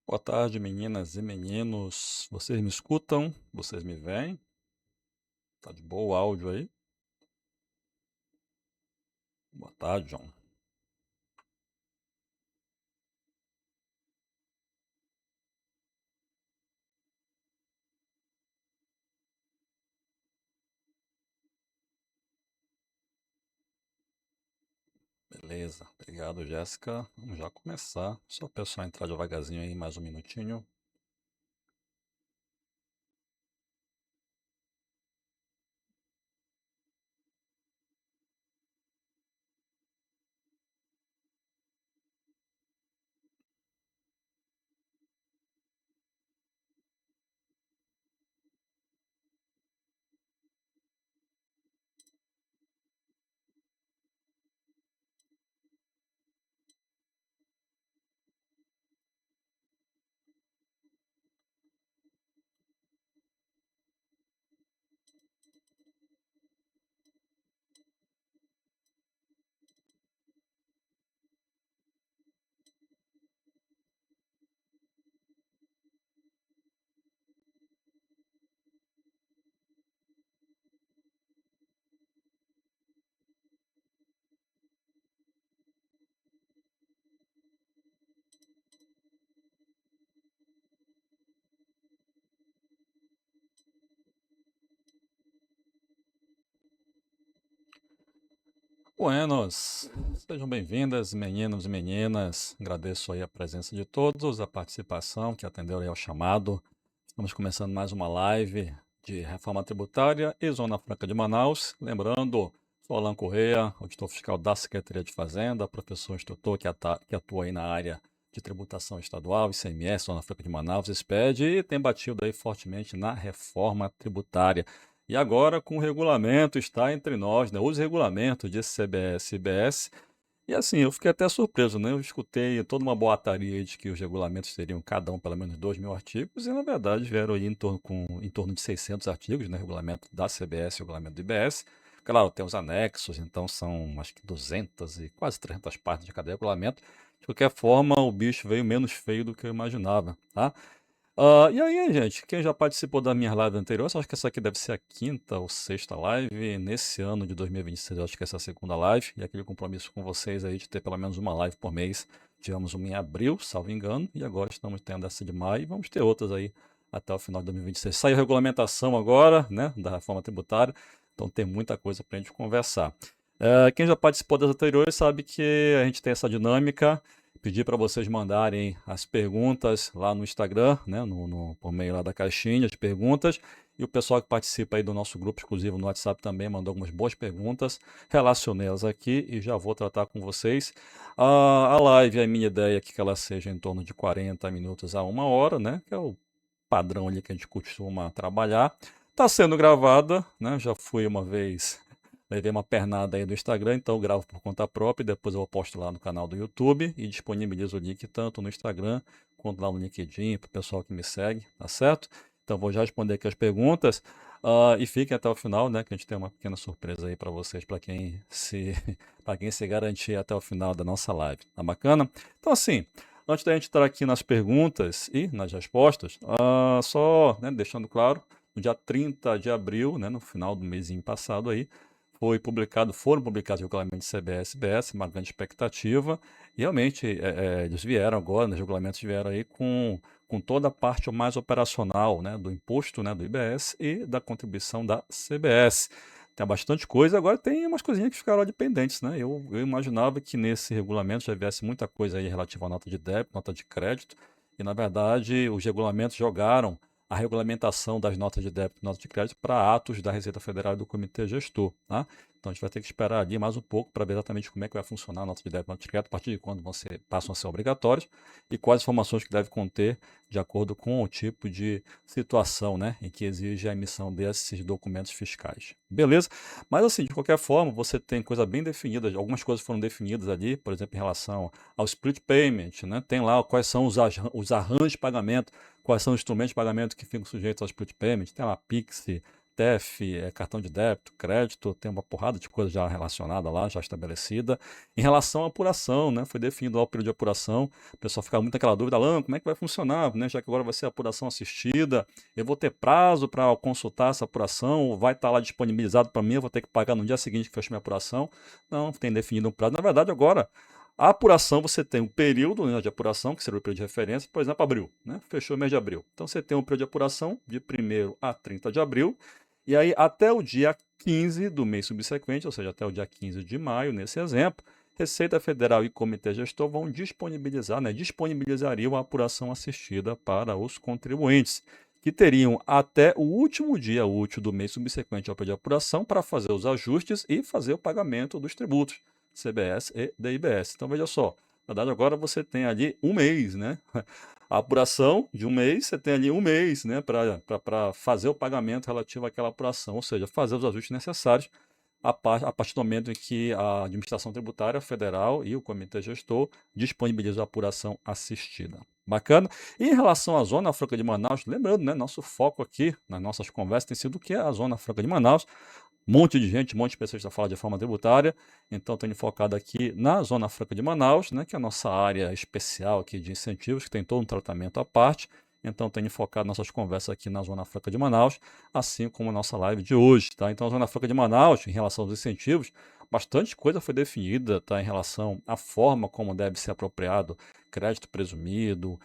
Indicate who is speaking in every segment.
Speaker 1: Boa tarde, meninas e meninos. Vocês me escutam? Vocês me veem? Tá de boa o áudio aí? Boa tarde, João. Beleza. Obrigado, Jéssica. Vamos já começar. Só o pessoal entrar devagarzinho aí, mais um minutinho. Buenos, sejam bem-vindas, meninos e meninas. Agradeço aí a presença de todos, a participação que atenderam aí ao chamado. Estamos começando mais uma live de reforma tributária e Zona Franca de Manaus. Lembrando, sou Alan Correia, auditor fiscal da Secretaria de Fazenda, professor instrutor que atua aí na área de tributação estadual, ICMS, Zona Franca de Manaus, SPED, e tem batido aí fortemente na reforma tributária. E agora com o regulamento está entre nós, né? Os regulamentos de CBS e IBS. E assim, eu fiquei até surpreso, né? Eu escutei toda uma boataria de que os regulamentos teriam cada um pelo menos 2.000 artigos, e na verdade vieram aí em torno de 600 artigos, né? Regulamento da CBS e regulamento do IBS. Claro, tem os anexos, então são acho que 200 e quase 300 partes de cada regulamento. De qualquer forma, o bicho veio menos feio do que eu imaginava, tá? E aí, gente, quem já participou da minha live anterior, eu acho que essa aqui deve ser a quinta ou sexta live. Nesse ano de 2026, eu acho que essa é a segunda live. E aquele compromisso com vocês aí de ter pelo menos uma live por mês. Tivemos uma em abril, salvo engano, e agora estamos tendo essa de maio. E vamos ter outras aí até o final de 2026. Saiu a regulamentação agora, né, da reforma tributária. Então tem muita coisa para a gente conversar. Quem já participou das anteriores sabe que a gente tem essa dinâmica. Pedir para vocês mandarem as perguntas lá no Instagram, né, por meio lá da caixinha de perguntas. E o pessoal que participa aí do nosso grupo exclusivo no WhatsApp também mandou algumas boas perguntas. Relacionei-las aqui e já vou tratar com vocês. A live, a minha ideia é que ela seja em torno de 40 minutos a uma hora, né, que é o padrão ali que a gente costuma trabalhar. Está sendo gravada, né, já fui uma vez. Levei uma pernada aí do Instagram, então eu gravo por conta própria e depois eu posto lá no canal do YouTube e disponibilizo o link tanto no Instagram quanto lá no LinkedIn para o pessoal que me segue, tá certo? Então vou já responder aqui as perguntas e fiquem até o final, né? Que a gente tem uma pequena surpresa aí para vocês, para quem se para quem se garantir até o final da nossa live, tá bacana? Então assim, antes da gente entrar aqui nas perguntas e nas respostas, só né, deixando claro, no dia 30 de abril, né, no final do mêsinho passado aí, foram publicados regulamentos de CBS e BS, uma grande expectativa, e realmente eles vieram agora, os regulamentos vieram aí com toda a parte mais operacional, né, do imposto, né, do IBS e da contribuição da CBS. Tem bastante coisa, agora tem umas coisinhas que ficaram dependentes, né? Eu imaginava que nesse regulamento já viesse muita coisa aí relativa à nota de débito, nota de crédito, e na verdade os regulamentos jogaram a regulamentação das notas de débito e notas de crédito para atos da Receita Federal e do Comitê Gestor, tá? Então a gente vai ter que esperar ali mais um pouco para ver exatamente como é que vai funcionar a nota de débito e nota de crédito, a partir de quando passam a ser obrigatórios e quais informações que deve conter de acordo com o tipo de situação, né, em que exige a emissão desses documentos fiscais. Beleza? Mas assim, de qualquer forma, você tem coisa bem definida, algumas coisas foram definidas ali, por exemplo, em relação ao split payment, né? Tem lá quais são os arranjos de pagamento, quais são os instrumentos de pagamento que ficam sujeitos ao split payment, tem lá Pix, TEF, cartão de débito, crédito, tem uma porrada de coisa já relacionada lá, já estabelecida. Em relação à apuração, né, foi definido lá o período de apuração, o pessoal fica muito aquela dúvida, Alan, como é que vai funcionar, né, já que agora vai ser apuração assistida, eu vou ter prazo para consultar essa apuração, vai estar lá disponibilizado para mim, eu vou ter que pagar no dia seguinte que fecha minha apuração? Não, tem definido um prazo. Na verdade, agora, a apuração, você tem um período, né, de apuração, que seria o período de referência, por exemplo, abril, né? Fechou o mês de abril. Então, você tem um período de apuração de 1º a 30 de abril, e aí até o dia 15 do mês subsequente, ou seja, até o dia 15 de maio, nesse exemplo, Receita Federal e Comitê Gestor vão disponibilizar, né, disponibilizariam a apuração assistida para os contribuintes, que teriam até o último dia útil do mês subsequente ao período de apuração para fazer os ajustes e fazer o pagamento dos tributos. CBS e DIBS. Então, veja só, na verdade, agora você tem ali um mês, né? A apuração de um mês, você tem ali um mês, né, para fazer o pagamento relativo àquela apuração, ou seja, fazer os ajustes necessários a partir do momento em que a Administração Tributária Federal e o Comitê Gestor disponibilizam a apuração assistida. Bacana? E em relação à Zona Franca de Manaus, lembrando, né, nosso foco aqui nas nossas conversas tem sido o que é a Zona Franca de Manaus. Um monte de gente, um monte de pessoas já falam de reforma tributária, então estou focado aqui na Zona Franca de Manaus, né, que é a nossa área especial aqui de incentivos, que tem todo um tratamento à parte. Então, tenho focado nossas conversas aqui na Zona Franca de Manaus, assim como a nossa live de hoje, tá? Então, a Zona Franca de Manaus, em relação aos incentivos, bastante coisa foi definida, tá? Em relação à forma como deve ser apropriado crédito presumido,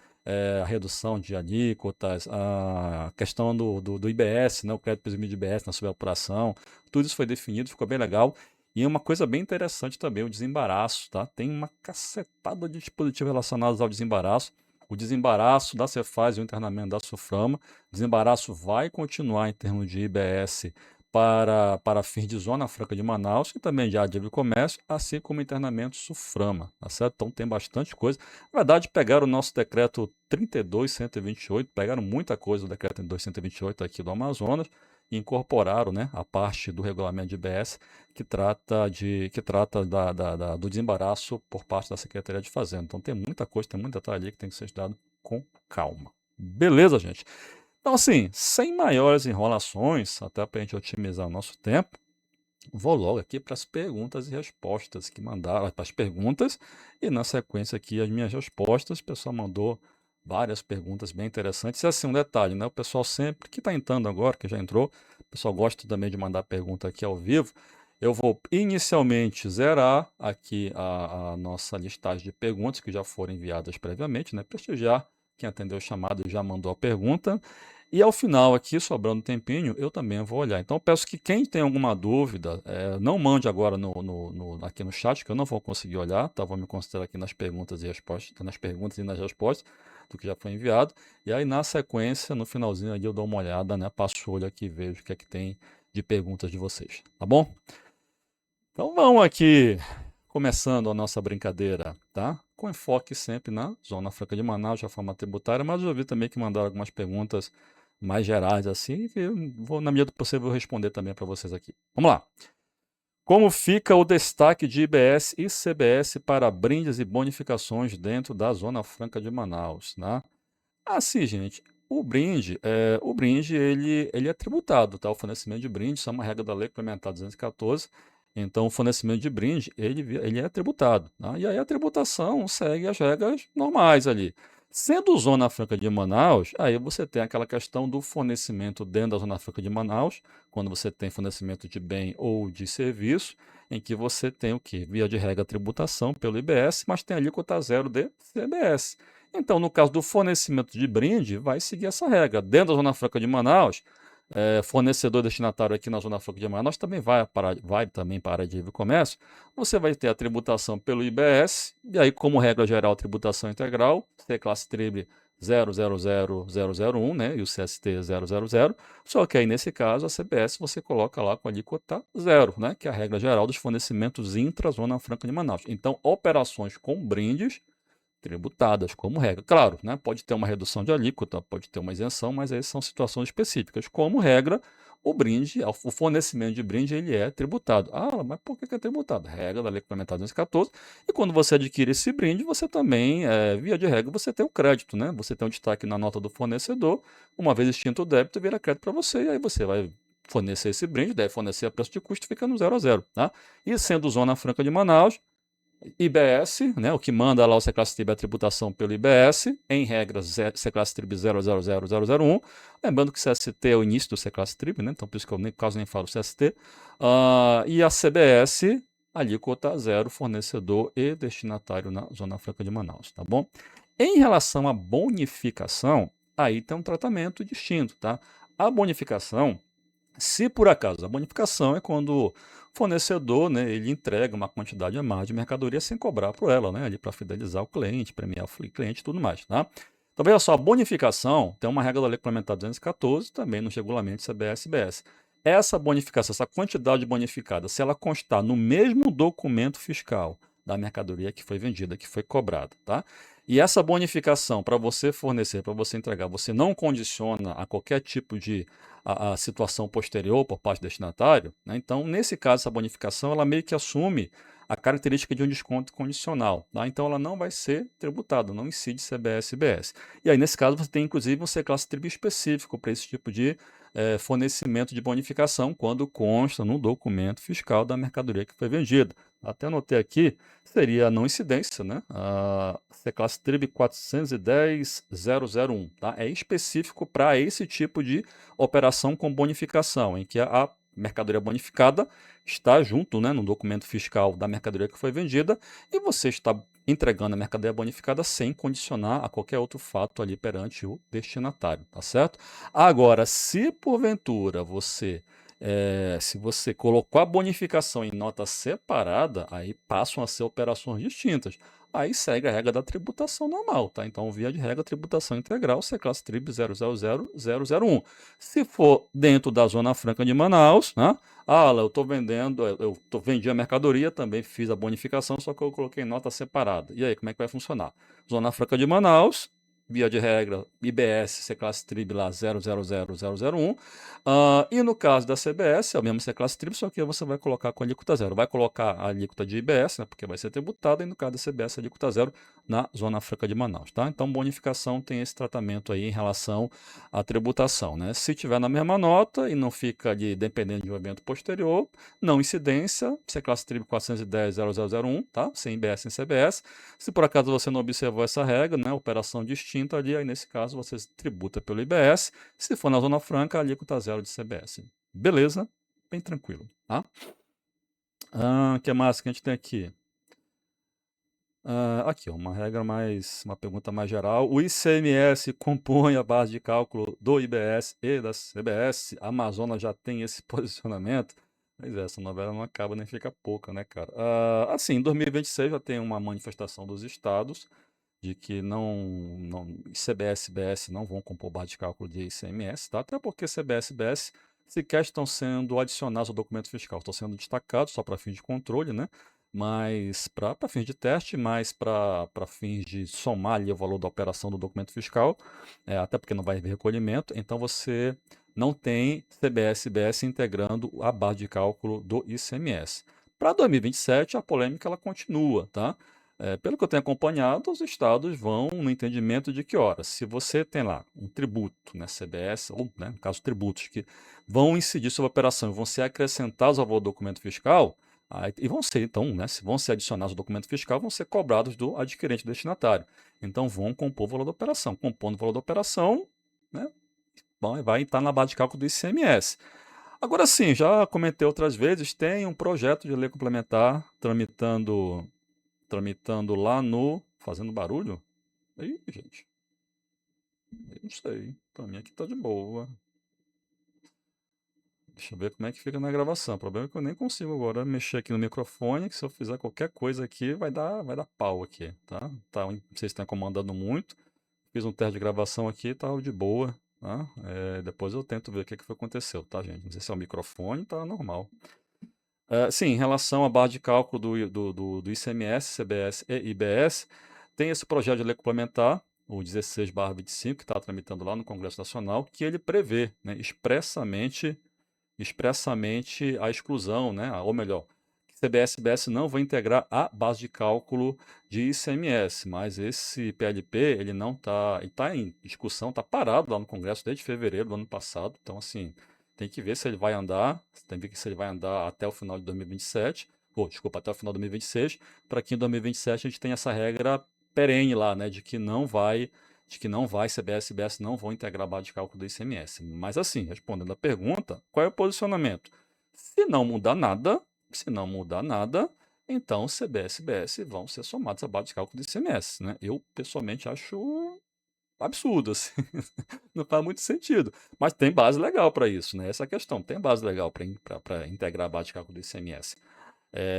Speaker 1: a redução de alíquotas, a questão do IBS, né? O crédito presumido de IBS na subapuração, tudo isso foi definido, ficou bem legal. E uma coisa bem interessante também, o desembaraço, tá? Tem uma cacetada de dispositivos relacionados ao desembaraço. O desembaraço da Cefaz e o internamento da Suframa. O desembaraço vai continuar em termos de IBS para fins de Zona Franca de Manaus e também de área de comércio, assim como internamento Suframa, tá certo? Então tem bastante coisa. Na verdade, pegaram o nosso decreto 32.128, pegaram muita coisa do decreto 32.128 aqui do Amazonas e incorporaram, né, a parte do regulamento de IBS que trata do desembaraço por parte da Secretaria de Fazenda. Então tem muita coisa, tem muito detalhe ali que tem que ser estudado com calma. Beleza, gente? Então, assim, sem maiores enrolações, até para a gente otimizar o nosso tempo, vou logo aqui para as perguntas e respostas que mandaram, para as perguntas, e na sequência aqui as minhas respostas. O pessoal mandou várias perguntas bem interessantes. E assim, um detalhe, né? O pessoal sempre que está entrando agora, que já entrou, o pessoal gosta também de mandar pergunta aqui ao vivo. Eu vou inicialmente zerar aqui a nossa listagem de perguntas que já foram enviadas previamente, né? Prestigiar quem atendeu o chamado e já mandou a pergunta. E ao final aqui, sobrando um tempinho, eu também vou olhar. Então, eu peço que quem tem alguma dúvida, não mande agora aqui no chat, que eu não vou conseguir olhar, tá? Vou me considerar aqui nas perguntas e respostas, nas perguntas e nas respostas do que já foi enviado. E aí, na sequência, no finalzinho ali, eu dou uma olhada, né? Passo o olho aqui e vejo o que é que tem de perguntas de vocês, tá bom? Então, vamos aqui, começando a nossa brincadeira, tá? Com enfoque sempre na Zona Franca de Manaus, reforma tributária, mas eu vi também que mandaram algumas perguntas mais gerais assim, que eu vou, na medida do possível, responder também para vocês aqui. Vamos lá. Como fica o destaque de IBS e CBS para brindes e bonificações dentro da Zona Franca de Manaus, né? Assim, gente, o brinde ele é tributado, tá? O fornecimento de brinde, isso é uma regra da Lei Complementar 214. Então, o fornecimento de brinde, ele é tributado, tá? E aí a tributação segue as regras normais ali. Sendo Zona Franca de Manaus, aí você tem aquela questão do fornecimento dentro da Zona Franca de Manaus, quando você tem fornecimento de bem ou de serviço, em que você tem o quê? Via de regra, tributação pelo IBS, mas tem alíquota zero de CBS. Então, no caso do fornecimento de brinde, vai seguir essa regra. Dentro da Zona Franca de Manaus, fornecedor destinatário aqui na Zona Franca de Manaus também vai também para a área de livre comércio. Você vai ter a tributação pelo IBS, e aí, como regra geral, tributação integral, C classe TRIB 000001, né, e o CST 000, só que aí, nesse caso, a CBS você coloca lá com a alíquota zero, né, que é a regra geral dos fornecimentos intra-Zona Franca de Manaus. Então, operações com brindes tributadas, como regra. Claro, né, pode ter uma redução de alíquota, pode ter uma isenção, mas aí são situações específicas. Como regra, o fornecimento de brinde, ele é tributado. Ah, mas por que é tributado? Regra da Lei Complementar 214. E quando você adquire esse brinde, você também, via de regra, você tem o crédito, né? Você tem um destaque na nota do fornecedor. Uma vez extinto o débito, vira crédito para você, e aí você vai fornecer esse brinde, deve fornecer a preço de custo, fica no 0 a 0, tá? E sendo Zona Franca de Manaus, IBS, né, o que manda lá o Seclasstrib a tributação pelo IBS, em regra Seclasstrib 000001, lembrando que o CST é o início do Seclasstrib, né, então por isso que eu quase nem falo CST, e a CBS, alíquota zero, fornecedor e destinatário na Zona Franca de Manaus, tá bom? Em relação à bonificação, aí tem um tratamento distinto, tá? A bonificação, se por acaso, a bonificação é quando o fornecedor, né, ele entrega uma quantidade a mais de mercadoria sem cobrar por ela, né, ali para fidelizar o cliente, premiar o cliente e tudo mais, tá? Então, veja só, a bonificação tem uma regra da Lei Complementar 214, também nos regulamentos CBS-BS. Essa bonificação, essa quantidade bonificada, se ela constar no mesmo documento fiscal da mercadoria que foi vendida, que foi cobrada, tá? E essa bonificação, para você fornecer, para você entregar, você não condiciona a qualquer tipo de a situação posterior por parte do destinatário, né? Então, nesse caso, essa bonificação ela meio que assume a característica de um desconto condicional, tá? Então, ela não vai ser tributada, não incide CBS e IBS. E aí, nesse caso, você tem inclusive um Seclasstrib específico para esse tipo de fornecimento de bonificação, quando consta no documento fiscal da mercadoria que foi vendida. Até anotei aqui, seria a não incidência, né? A Seclasstrib 410.001, tá? É específico para esse tipo de operação com bonificação, em que a mercadoria bonificada está junto, né, no documento fiscal da mercadoria que foi vendida e você está entregando a mercadoria bonificada sem condicionar a qualquer outro fato ali perante o destinatário, tá certo? Agora, se porventura se você colocou a bonificação em nota separada, aí passam a ser operações distintas. Aí segue a regra da tributação normal, tá? Então, via de regra, tributação integral, Seclasstrib 000001. Se for dentro da Zona Franca de Manaus, né? Eu estou vendendo, vendi a mercadoria, também fiz a bonificação, só que eu coloquei nota separada. E aí, como é que vai funcionar? Zona Franca de Manaus, via de regra, IBS, Seclasstrib lá 000001. E no caso da CBS, é o mesmo Seclasstrib, só que você vai colocar com alíquota zero. Vai colocar a alíquota de IBS, né, porque vai ser tributada, e no caso da CBS, a alíquota zero na Zona Franca de Manaus, tá? Então, bonificação tem esse tratamento aí em relação à tributação, né? Se tiver na mesma nota e não fica ali dependendo de um evento posterior, não incidência, Seclasstrib 410.0001, tá? Sem IBS, sem CBS. Se por acaso você não observou essa regra, né, operação distinta ali, aí nesse caso você tributa pelo IBS. Se for na Zona Franca, a alíquota zero de CBS. Beleza? Bem tranquilo, tá? O que mais que a gente tem aqui? Aqui, uma pergunta mais geral. O ICMS compõe a base de cálculo do IBS e da CBS? A Amazonas já tem esse posicionamento? Pois é, essa novela não acaba nem fica pouca, né, cara? Assim, em 2026 já tem uma manifestação dos estados de que CBS e BS não vão compor base de cálculo de ICMS, tá? Até porque CBS e BS sequer estão sendo adicionados ao documento fiscal, estão sendo destacados só para fins de controle, né? Mas para fins de teste, mas para fins de somar ali o valor da operação do documento fiscal, até porque não vai haver recolhimento, então você não tem CBS e BS integrando a base de cálculo do ICMS. Para 2027, a polêmica ela continua, tá? Pelo que eu tenho acompanhado, os estados vão no entendimento de que, ora, se você tem lá um tributo, né, CBS, ou, né, no caso, tributos que vão incidir sobre a operação e vão ser acrescentados ao valor do documento fiscal, e vão ser, então, né, se vão ser adicionados ao documento fiscal, vão ser cobrados do adquirente destinatário. Então, vão compor o valor da operação. Compondo o valor da operação, né, vai estar na base de cálculo do ICMS. Agora sim, já comentei outras vezes, tem um projeto de lei complementar tramitando lá no. Fazendo barulho? Aí, gente. Eu não sei. Pra mim aqui tá de boa. Deixa eu ver como é que fica na gravação. O problema é que eu nem consigo agora mexer aqui no microfone, que se eu fizer qualquer coisa aqui, vai dar pau aqui, tá? Não sei se está incomodando muito. Fiz um teste de gravação aqui, tá de boa, tá? Depois eu tento ver o que foi que aconteceu, tá, gente? Não sei se é o microfone, tá normal. Sim, em relação à base de cálculo do ICMS, CBS e IBS, tem esse projeto de lei complementar, o 16/25, que está tramitando lá no Congresso Nacional, que ele prevê, né, expressamente a exclusão, né, ou melhor, que CBS e IBS não vão integrar a base de cálculo de ICMS, mas esse PLP, ele não está em discussão, está parado lá no Congresso desde fevereiro do ano passado, então assim, tem que ver se ele vai andar, tem que ver se ele vai andar até o final de 2027, ou desculpa, até o final de 2026, para que em 2027 a gente tenha essa regra perene lá, né, de que não vai CBS e IBS não vão integrar a base de cálculo do ICMS. Mas assim, respondendo a pergunta, qual é o posicionamento? Se não mudar nada, se não mudar nada, então CBS e IBS vão ser somados à base de cálculo do ICMS, né? Eu pessoalmente acho absurdo, assim. Não faz muito sentido. Mas tem base legal para isso, né? Essa é a questão. Tem base legal para integrar a base de cálculo do ICMS.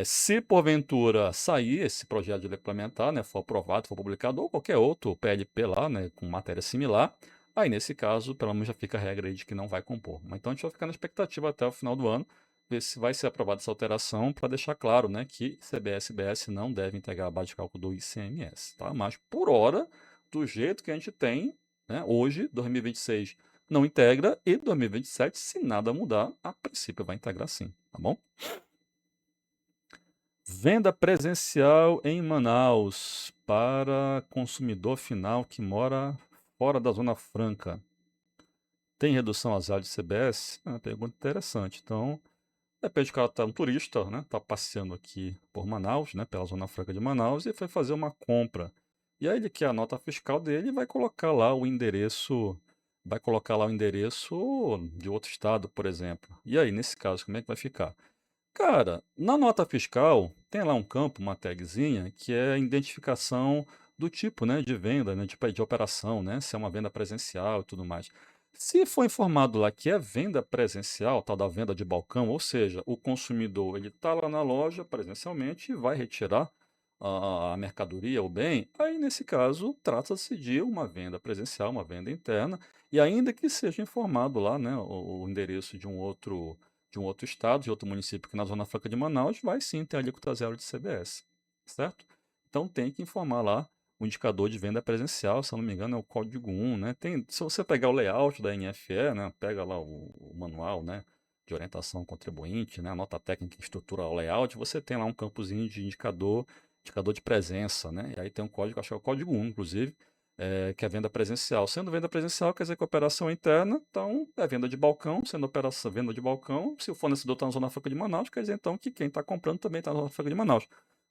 Speaker 1: Se porventura sair esse projeto de lei complementar, né, for aprovado, for publicado, ou qualquer outro PLP lá, né, com matéria similar, aí nesse caso, pelo menos já fica a regra aí de que não vai compor. Mas então a gente vai ficar na expectativa até o final do ano, ver se vai ser aprovada essa alteração, para deixar claro, né, que CBS e IBS não devem integrar a base de cálculo do ICMS, tá? Mas por hora, do jeito que a gente tem, né, hoje, 2026 não integra, e 2027, se nada mudar, a princípio vai integrar sim, tá bom? Venda presencial em Manaus para consumidor final que mora fora da Zona Franca. Tem redução às áreas de CBS? É uma pergunta interessante. Então, depende, o cara tá um turista, né? Tá passeando aqui por Manaus, né? Pela Zona Franca de Manaus e foi fazer uma compra. E aí ele quer a nota fiscal dele e vai colocar lá o endereço, de outro estado, por exemplo. E aí, nesse caso, como é que vai ficar? Cara, na nota fiscal tem lá um campo, uma tagzinha, que é a identificação do tipo, né, de venda, né, de operação, né, se é uma venda presencial e tudo mais. Se for informado lá que é venda presencial, tal da venda de balcão, ou seja, o consumidor ele está lá na loja presencialmente e vai retirar a mercadoria, o bem, aí nesse caso trata-se de uma venda presencial, uma venda interna, e ainda que seja informado lá, né, o endereço de um outro estado, de outro município que na Zona Franca de Manaus, vai sim ter alíquota zero de CBS, certo? Então tem que informar lá o indicador de venda presencial, se eu não me engano é o código 1, né? Se você pegar o layout da NFE, né, pega lá o manual, né, de orientação ao contribuinte, né, a nota técnica que estrutura o layout, você tem lá um campozinho de indicador de presença, né? E aí tem um código, acho que é o código 1, inclusive, que é venda presencial. Sendo venda presencial, quer dizer que a operação é interna, então é venda de balcão, sendo operação venda de balcão, se o fornecedor está na Zona Franca de Manaus, quer dizer então que quem está comprando também está na Zona Franca de Manaus.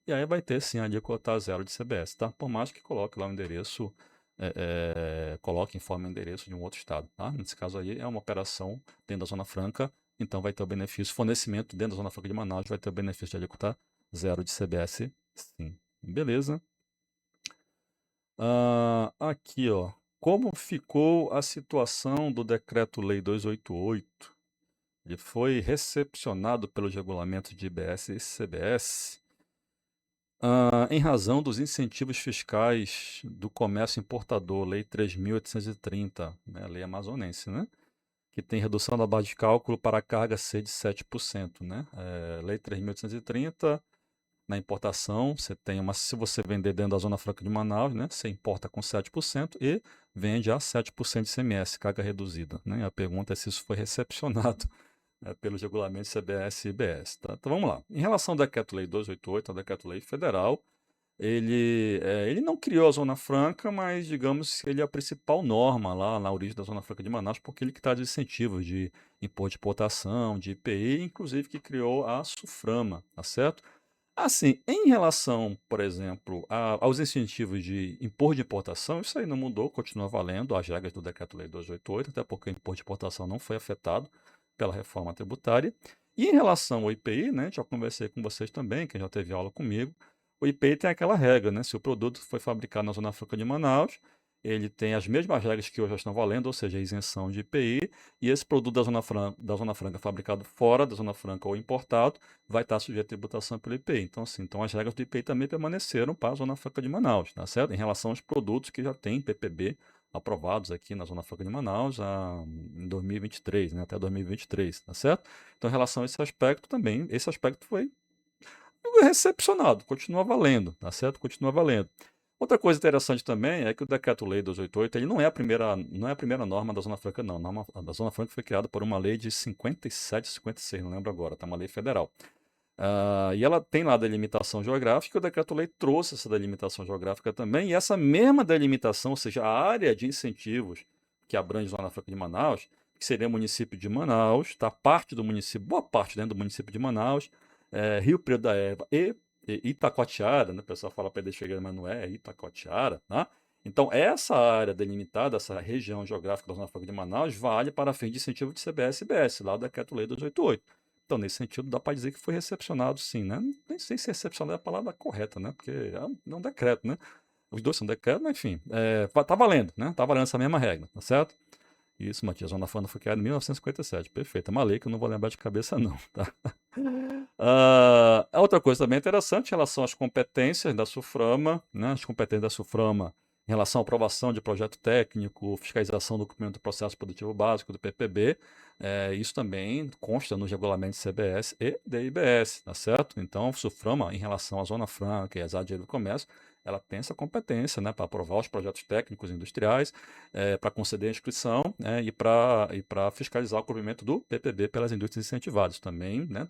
Speaker 1: E aí vai ter sim a alíquota zero de CBS, tá? Por mais que coloque lá o endereço, coloque em forma o endereço de um outro estado, tá? Nesse caso aí é uma operação dentro da Zona Franca, então vai ter o benefício, fornecimento dentro da Zona Franca de Manaus vai ter o benefício de alíquota zero de CBS, sim. Beleza? Aqui, ó. Como ficou a situação do Decreto-Lei 288? Ele foi recepcionado pelos regulamentos de IBS e CBS, em razão dos incentivos fiscais do comércio importador, Lei 3.830, né, Lei amazonense, né? Que tem redução da base de cálculo para a carga C de 7%, né? Lei 3.830. Na importação, se você vender dentro da Zona Franca de Manaus, né, você importa com 7% e vende a 7% de ICMS, carga reduzida, né? A pergunta é se isso foi recepcionado pelos regulamentos CBS e IBS, tá? Então vamos lá. Em relação ao Decreto-Lei 288, ao Decreto-Lei Federal, ele não criou a Zona Franca, mas digamos que ele é a principal norma lá na origem da Zona Franca de Manaus, porque ele que traz incentivos de imposto de importação, de IPI, inclusive que criou a SUFRAMA, tá certo? Assim, em relação, por exemplo, aos incentivos de imposto de importação, isso aí não mudou, continua valendo as regras do Decreto-Lei 288, até porque o imposto de importação não foi afetado pela reforma tributária. E em relação ao IPI, né, já conversei com vocês também, quem já teve aula comigo, o IPI tem aquela regra, né, se o produto foi fabricado na Zona Franca de Manaus, ele tem as mesmas regras que hoje já estão valendo, ou seja, a isenção de IPI, e esse produto da Zona Franca fabricado fora da Zona Franca ou importado, vai estar sujeito a tributação pelo IPI. Então, assim, as regras do IPI também permaneceram para a Zona Franca de Manaus, tá certo? Em relação aos produtos que já têm PPB aprovados aqui na Zona Franca de Manaus em 2023, né, até 2023, tá certo? Então, em relação a esse aspecto também, esse aspecto foi recepcionado, continua valendo, tá certo? Continua valendo. Outra coisa interessante também é que o Decreto-Lei 288, ele não é a primeira norma da Zona Franca, não. A Zona Franca foi criada por uma lei de 57, 56, não lembro agora, tá? Uma lei federal. E ela tem lá a delimitação geográfica, o Decreto-Lei trouxe essa delimitação geográfica também, e essa mesma delimitação, ou seja, a área de incentivos que abrange a Zona Franca de Manaus, que seria o município de Manaus, tá? Parte do município, boa parte dentro do município de Manaus, Rio Preto da Eva e Itacoatiara, né? O pessoal fala Pedro Figueiredo, mas não é Itacoatiara, tá? Então, essa área delimitada, essa região geográfica da Zona Franca de Manaus, vale para fins de incentivo de CBS e IBS, lá do Decreto-Lei 288. Então, nesse sentido, dá para dizer que foi recepcionado, sim, né? Nem sei se recepcionado é a palavra correta, né? Porque é um decreto, né? Os dois são decretos, mas enfim, tá valendo, né? Tá valendo essa mesma regra, tá certo? Isso, Matias, a Zona Franca foi criada em 1957. Perfeito. É uma lei que eu não vou lembrar de cabeça, não, tá? A outra coisa também interessante em relação às competências da SUFRAMA, né? As competências da SUFRAMA em relação à aprovação de projeto técnico, fiscalização do cumprimento do processo produtivo básico do PPB, isso também consta nos regulamentos CBS e DIBS, tá certo? Então, a SUFRAMA, em relação à Zona Franca e às áreas de comércio, ela tem essa competência, né, para aprovar os projetos técnicos industriais, para conceder a inscrição, e para fiscalizar o cumprimento do PPB pelas indústrias incentivadas. Também, né,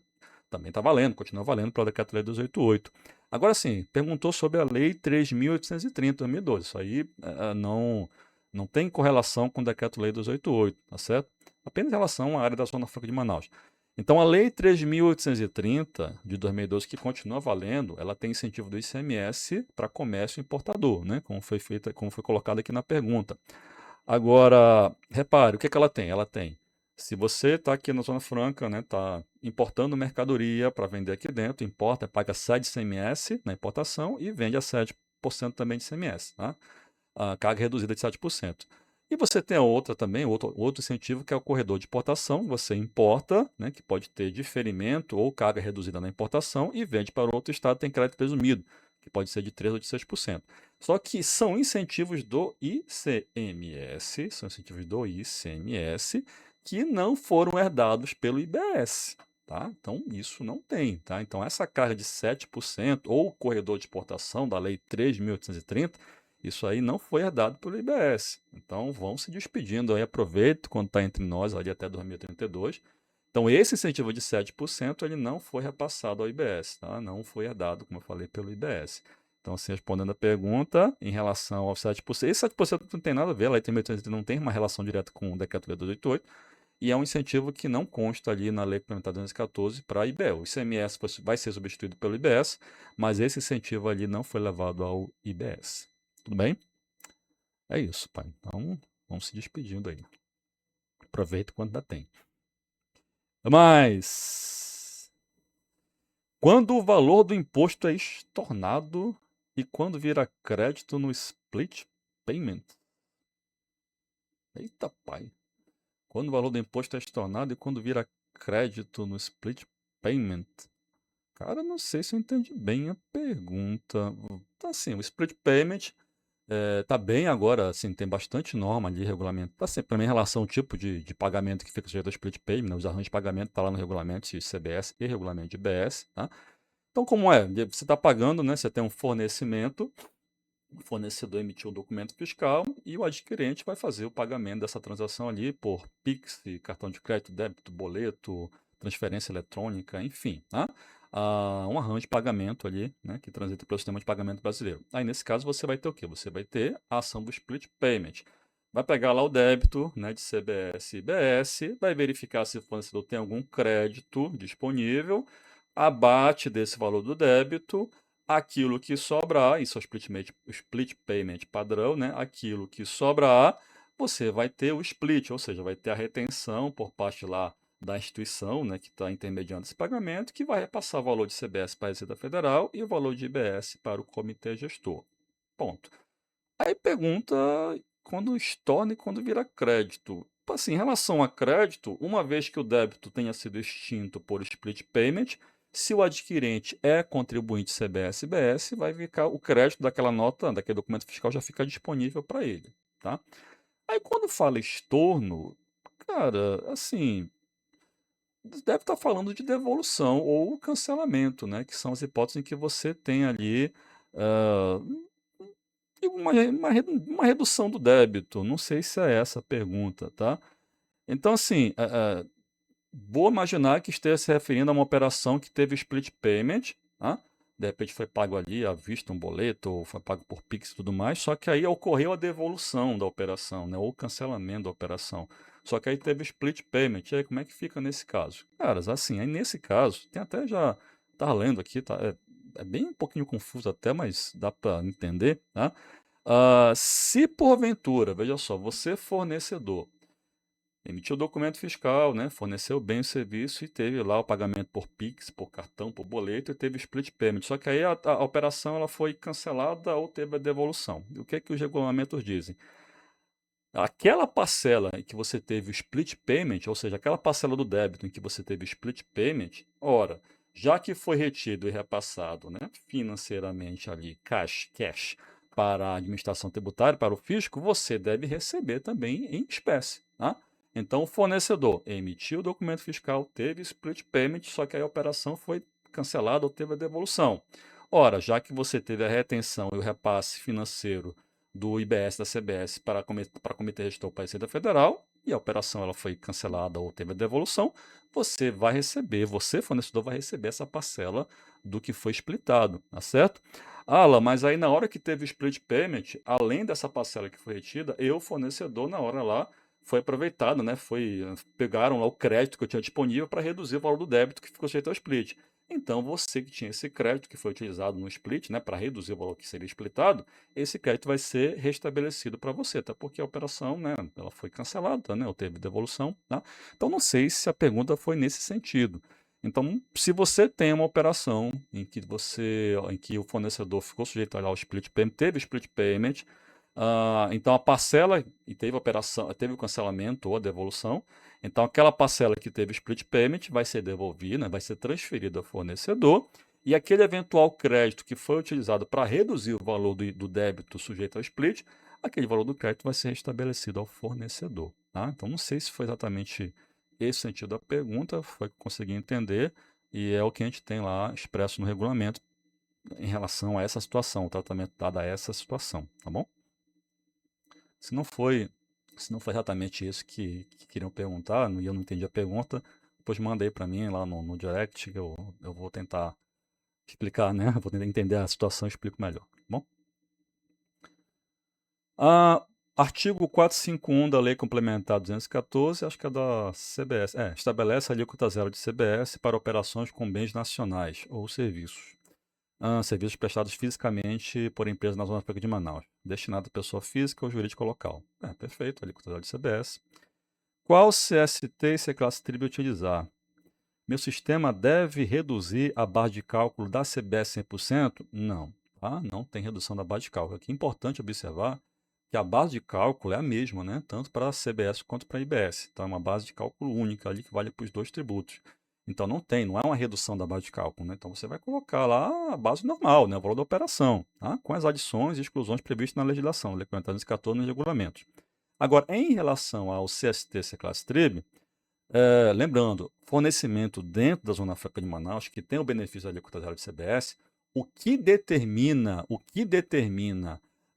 Speaker 1: também está valendo, continua valendo para o Decreto-Lei 288. Agora sim, perguntou sobre a Lei 3.830 de 2012. Isso aí não tem correlação com o Decreto-Lei 288, tá certo? Apenas em relação à área da Zona Franca de Manaus. Então, a Lei 3.830 de 2012, que continua valendo, ela tem incentivo do ICMS para comércio importador, né? Como foi colocado aqui na pergunta. Agora, repare, o que ela tem? Ela tem, se você está aqui na Zona Franca, né, está importando mercadoria para vender aqui dentro, importa, paga 7% de ICMS na importação e vende a 7% também de ICMS, tá? A carga reduzida de 7%. E você tem a outra também, outro incentivo, que é o corredor de importação. Você importa, né, que pode ter diferimento ou carga reduzida na importação, e vende para outro estado, tem crédito presumido, que pode ser de 3% ou de 6%. Só que são incentivos do ICMS, que não foram herdados pelo IBS. Tá? Então, isso não tem. Tá? Então, essa carga de 7% ou corredor de exportação da Lei 3.830, isso aí não foi herdado pelo IBS. Então, vão se despedindo aí, aproveita quando está entre nós ali até 2032. Então, esse incentivo de 7%, ele não foi repassado ao IBS, tá? Não foi herdado, como eu falei, pelo IBS. Então, assim, respondendo a pergunta, em relação ao 7%, esse 7% não tem nada a ver, a Lei 3.830 não tem uma relação direta com o Decreto-Lei 288, e é um incentivo que não consta ali na Lei Complementar 214 para a IBE. O ICMS vai ser substituído pelo IBS, mas esse incentivo ali não foi levado ao IBS. Tudo bem? É isso, pai. Então, vamos se despedindo aí. Aproveita quando dá tempo. Mas, quando o valor do imposto é estornado e quando vira crédito no split payment? Eita, pai. Quando o valor do imposto é estornado e quando vira crédito no split payment? Cara, não sei se eu entendi bem a pergunta. Assim, o split payment tá bem agora, assim, tem bastante norma ali, regulamento. Tá sempre também em relação ao tipo de pagamento que fica sujeito ao split payment, né? Os arranjos de pagamento tá lá no regulamento de CBS e regulamento de IBS, tá? Então, como é? Você está pagando, né? Você tem um fornecimento, o fornecedor emitiu um documento fiscal e o adquirente vai fazer o pagamento dessa transação ali por Pix, cartão de crédito, débito, boleto, transferência eletrônica, enfim, tá? Um arranjo de pagamento ali, né, que transita pelo sistema de pagamento brasileiro. Aí, nesse caso, você vai ter o quê? Você vai ter a ação do split payment. Vai pegar lá o débito, né, de CBS e IBS, vai verificar se o fornecedor tem algum crédito disponível, abate desse valor do débito, aquilo que sobrar, isso é o split payment padrão, né? Aquilo que sobrar, você vai ter o split, ou seja, vai ter a retenção por parte lá da instituição, né, que está intermediando esse pagamento, que vai repassar o valor de CBS para a Receita Federal e o valor de IBS para o comitê gestor. Ponto. Aí pergunta quando estorna e quando vira crédito. Assim, em relação a crédito, uma vez que o débito tenha sido extinto por split payment, se o adquirente é contribuinte CBS e IBS, vai ficar o crédito daquela nota, daquele documento fiscal já fica disponível para ele, tá? Aí quando fala estorno, cara, assim, deve estar falando de devolução ou cancelamento, né? Que são as hipóteses em que você tem ali ah, uma redução do débito. Não sei se é essa a pergunta, tá? Então, assim, vou imaginar que esteja se referindo a uma operação que teve split payment, tá? De repente foi pago ali à vista um boleto, ou foi pago por Pix e tudo mais, só que aí ocorreu a devolução da operação, né? Ou o cancelamento da operação. Só que aí teve split payment. E aí como é que fica nesse caso? Caras, assim, aí nesse caso, tem até já, tá lendo aqui, tá, é bem um pouquinho confuso até, mas dá para entender, tá? Se porventura, veja só, você fornecedor, emitiu o documento fiscal, né, forneceu bem o serviço e teve lá o pagamento por Pix, por cartão, por boleto e teve split payment. Só que aí a operação ela foi cancelada ou teve a devolução. E o que é que os regulamentos dizem? Aquela parcela em que você teve o split payment, ou seja, aquela parcela do débito em que você teve o split payment, ora, já que foi retido e repassado, né, financeiramente ali, cash, para a administração tributária, para o fisco, você deve receber também em espécie, tá? Então, o fornecedor emitiu o documento fiscal, teve split payment, só que aí a operação foi cancelada ou teve a devolução. Ora, já que você teve a retenção e o repasse financeiro do IBS da CBS para a Comitê Gestor para a Receita Federal e a operação ela foi cancelada ou teve a devolução, você vai receber, você, fornecedor, vai receber essa parcela do que foi splitado, tá certo? Ala, mas aí na hora que teve o split payment, além dessa parcela que foi retida, eu, fornecedor, na hora lá, foi aproveitado, né? Pegaram lá o crédito que eu tinha disponível para reduzir o valor do débito que ficou sujeito ao split. Então, você que tinha esse crédito que foi utilizado no split, né, para reduzir o valor que seria splitado, esse crédito vai ser restabelecido para você, tá? Porque a operação, né, ela foi cancelada, né, ou teve devolução, tá? Então, não sei se a pergunta foi nesse sentido. Então, se você tem uma operação em que o fornecedor ficou sujeito ao split payment, teve split payment, então a parcela e teve a operação, teve o cancelamento ou a devolução, então aquela parcela que teve split payment vai ser devolvida, né, vai ser transferida ao fornecedor. E aquele eventual crédito que foi utilizado para reduzir o valor do débito sujeito ao split, aquele valor do crédito vai ser restabelecido ao fornecedor, tá? Então, não sei se foi exatamente esse o sentido da pergunta, foi que eu consegui entender, e é o que a gente tem lá expresso no regulamento em relação a essa situação, o tratamento dado a essa situação, tá bom? Se não foi, se não foi exatamente isso que queriam perguntar, e eu não entendi a pergunta, depois manda aí para mim lá no direct, que eu vou tentar explicar, né? Vou tentar entender a situação e explico melhor, tá bom? Artigo 451 da Lei Complementar 214, acho que é da CBS. Estabelece a alíquota zero de CBS para operações com bens nacionais ou serviços. Serviços prestados fisicamente por empresa na Zona Franca de Manaus, destinado à pessoa física ou jurídica local. Perfeito, alíquota zero de CBS. Qual CST e C-Classe TRIB utilizar? Meu sistema deve reduzir a base de cálculo da CBS 100%? Não, tá? Não tem redução da base de cálculo. Aqui é importante observar que a base de cálculo é a mesma, né? Tanto para a CBS quanto para a IBS. Então, é uma base de cálculo única ali que vale para os dois tributos. Então, não é uma redução da base de cálculo, né? Então, você vai colocar lá a base normal, né? O valor da operação, tá? Com as adições e exclusões previstas na legislação, Lei 40.214 nos regulamentos. Agora, em relação ao CST, C-Classe TRIB, lembrando, fornecimento dentro da Zona Franca de Manaus, que tem o benefício da alíquota zero de CBS, o que determina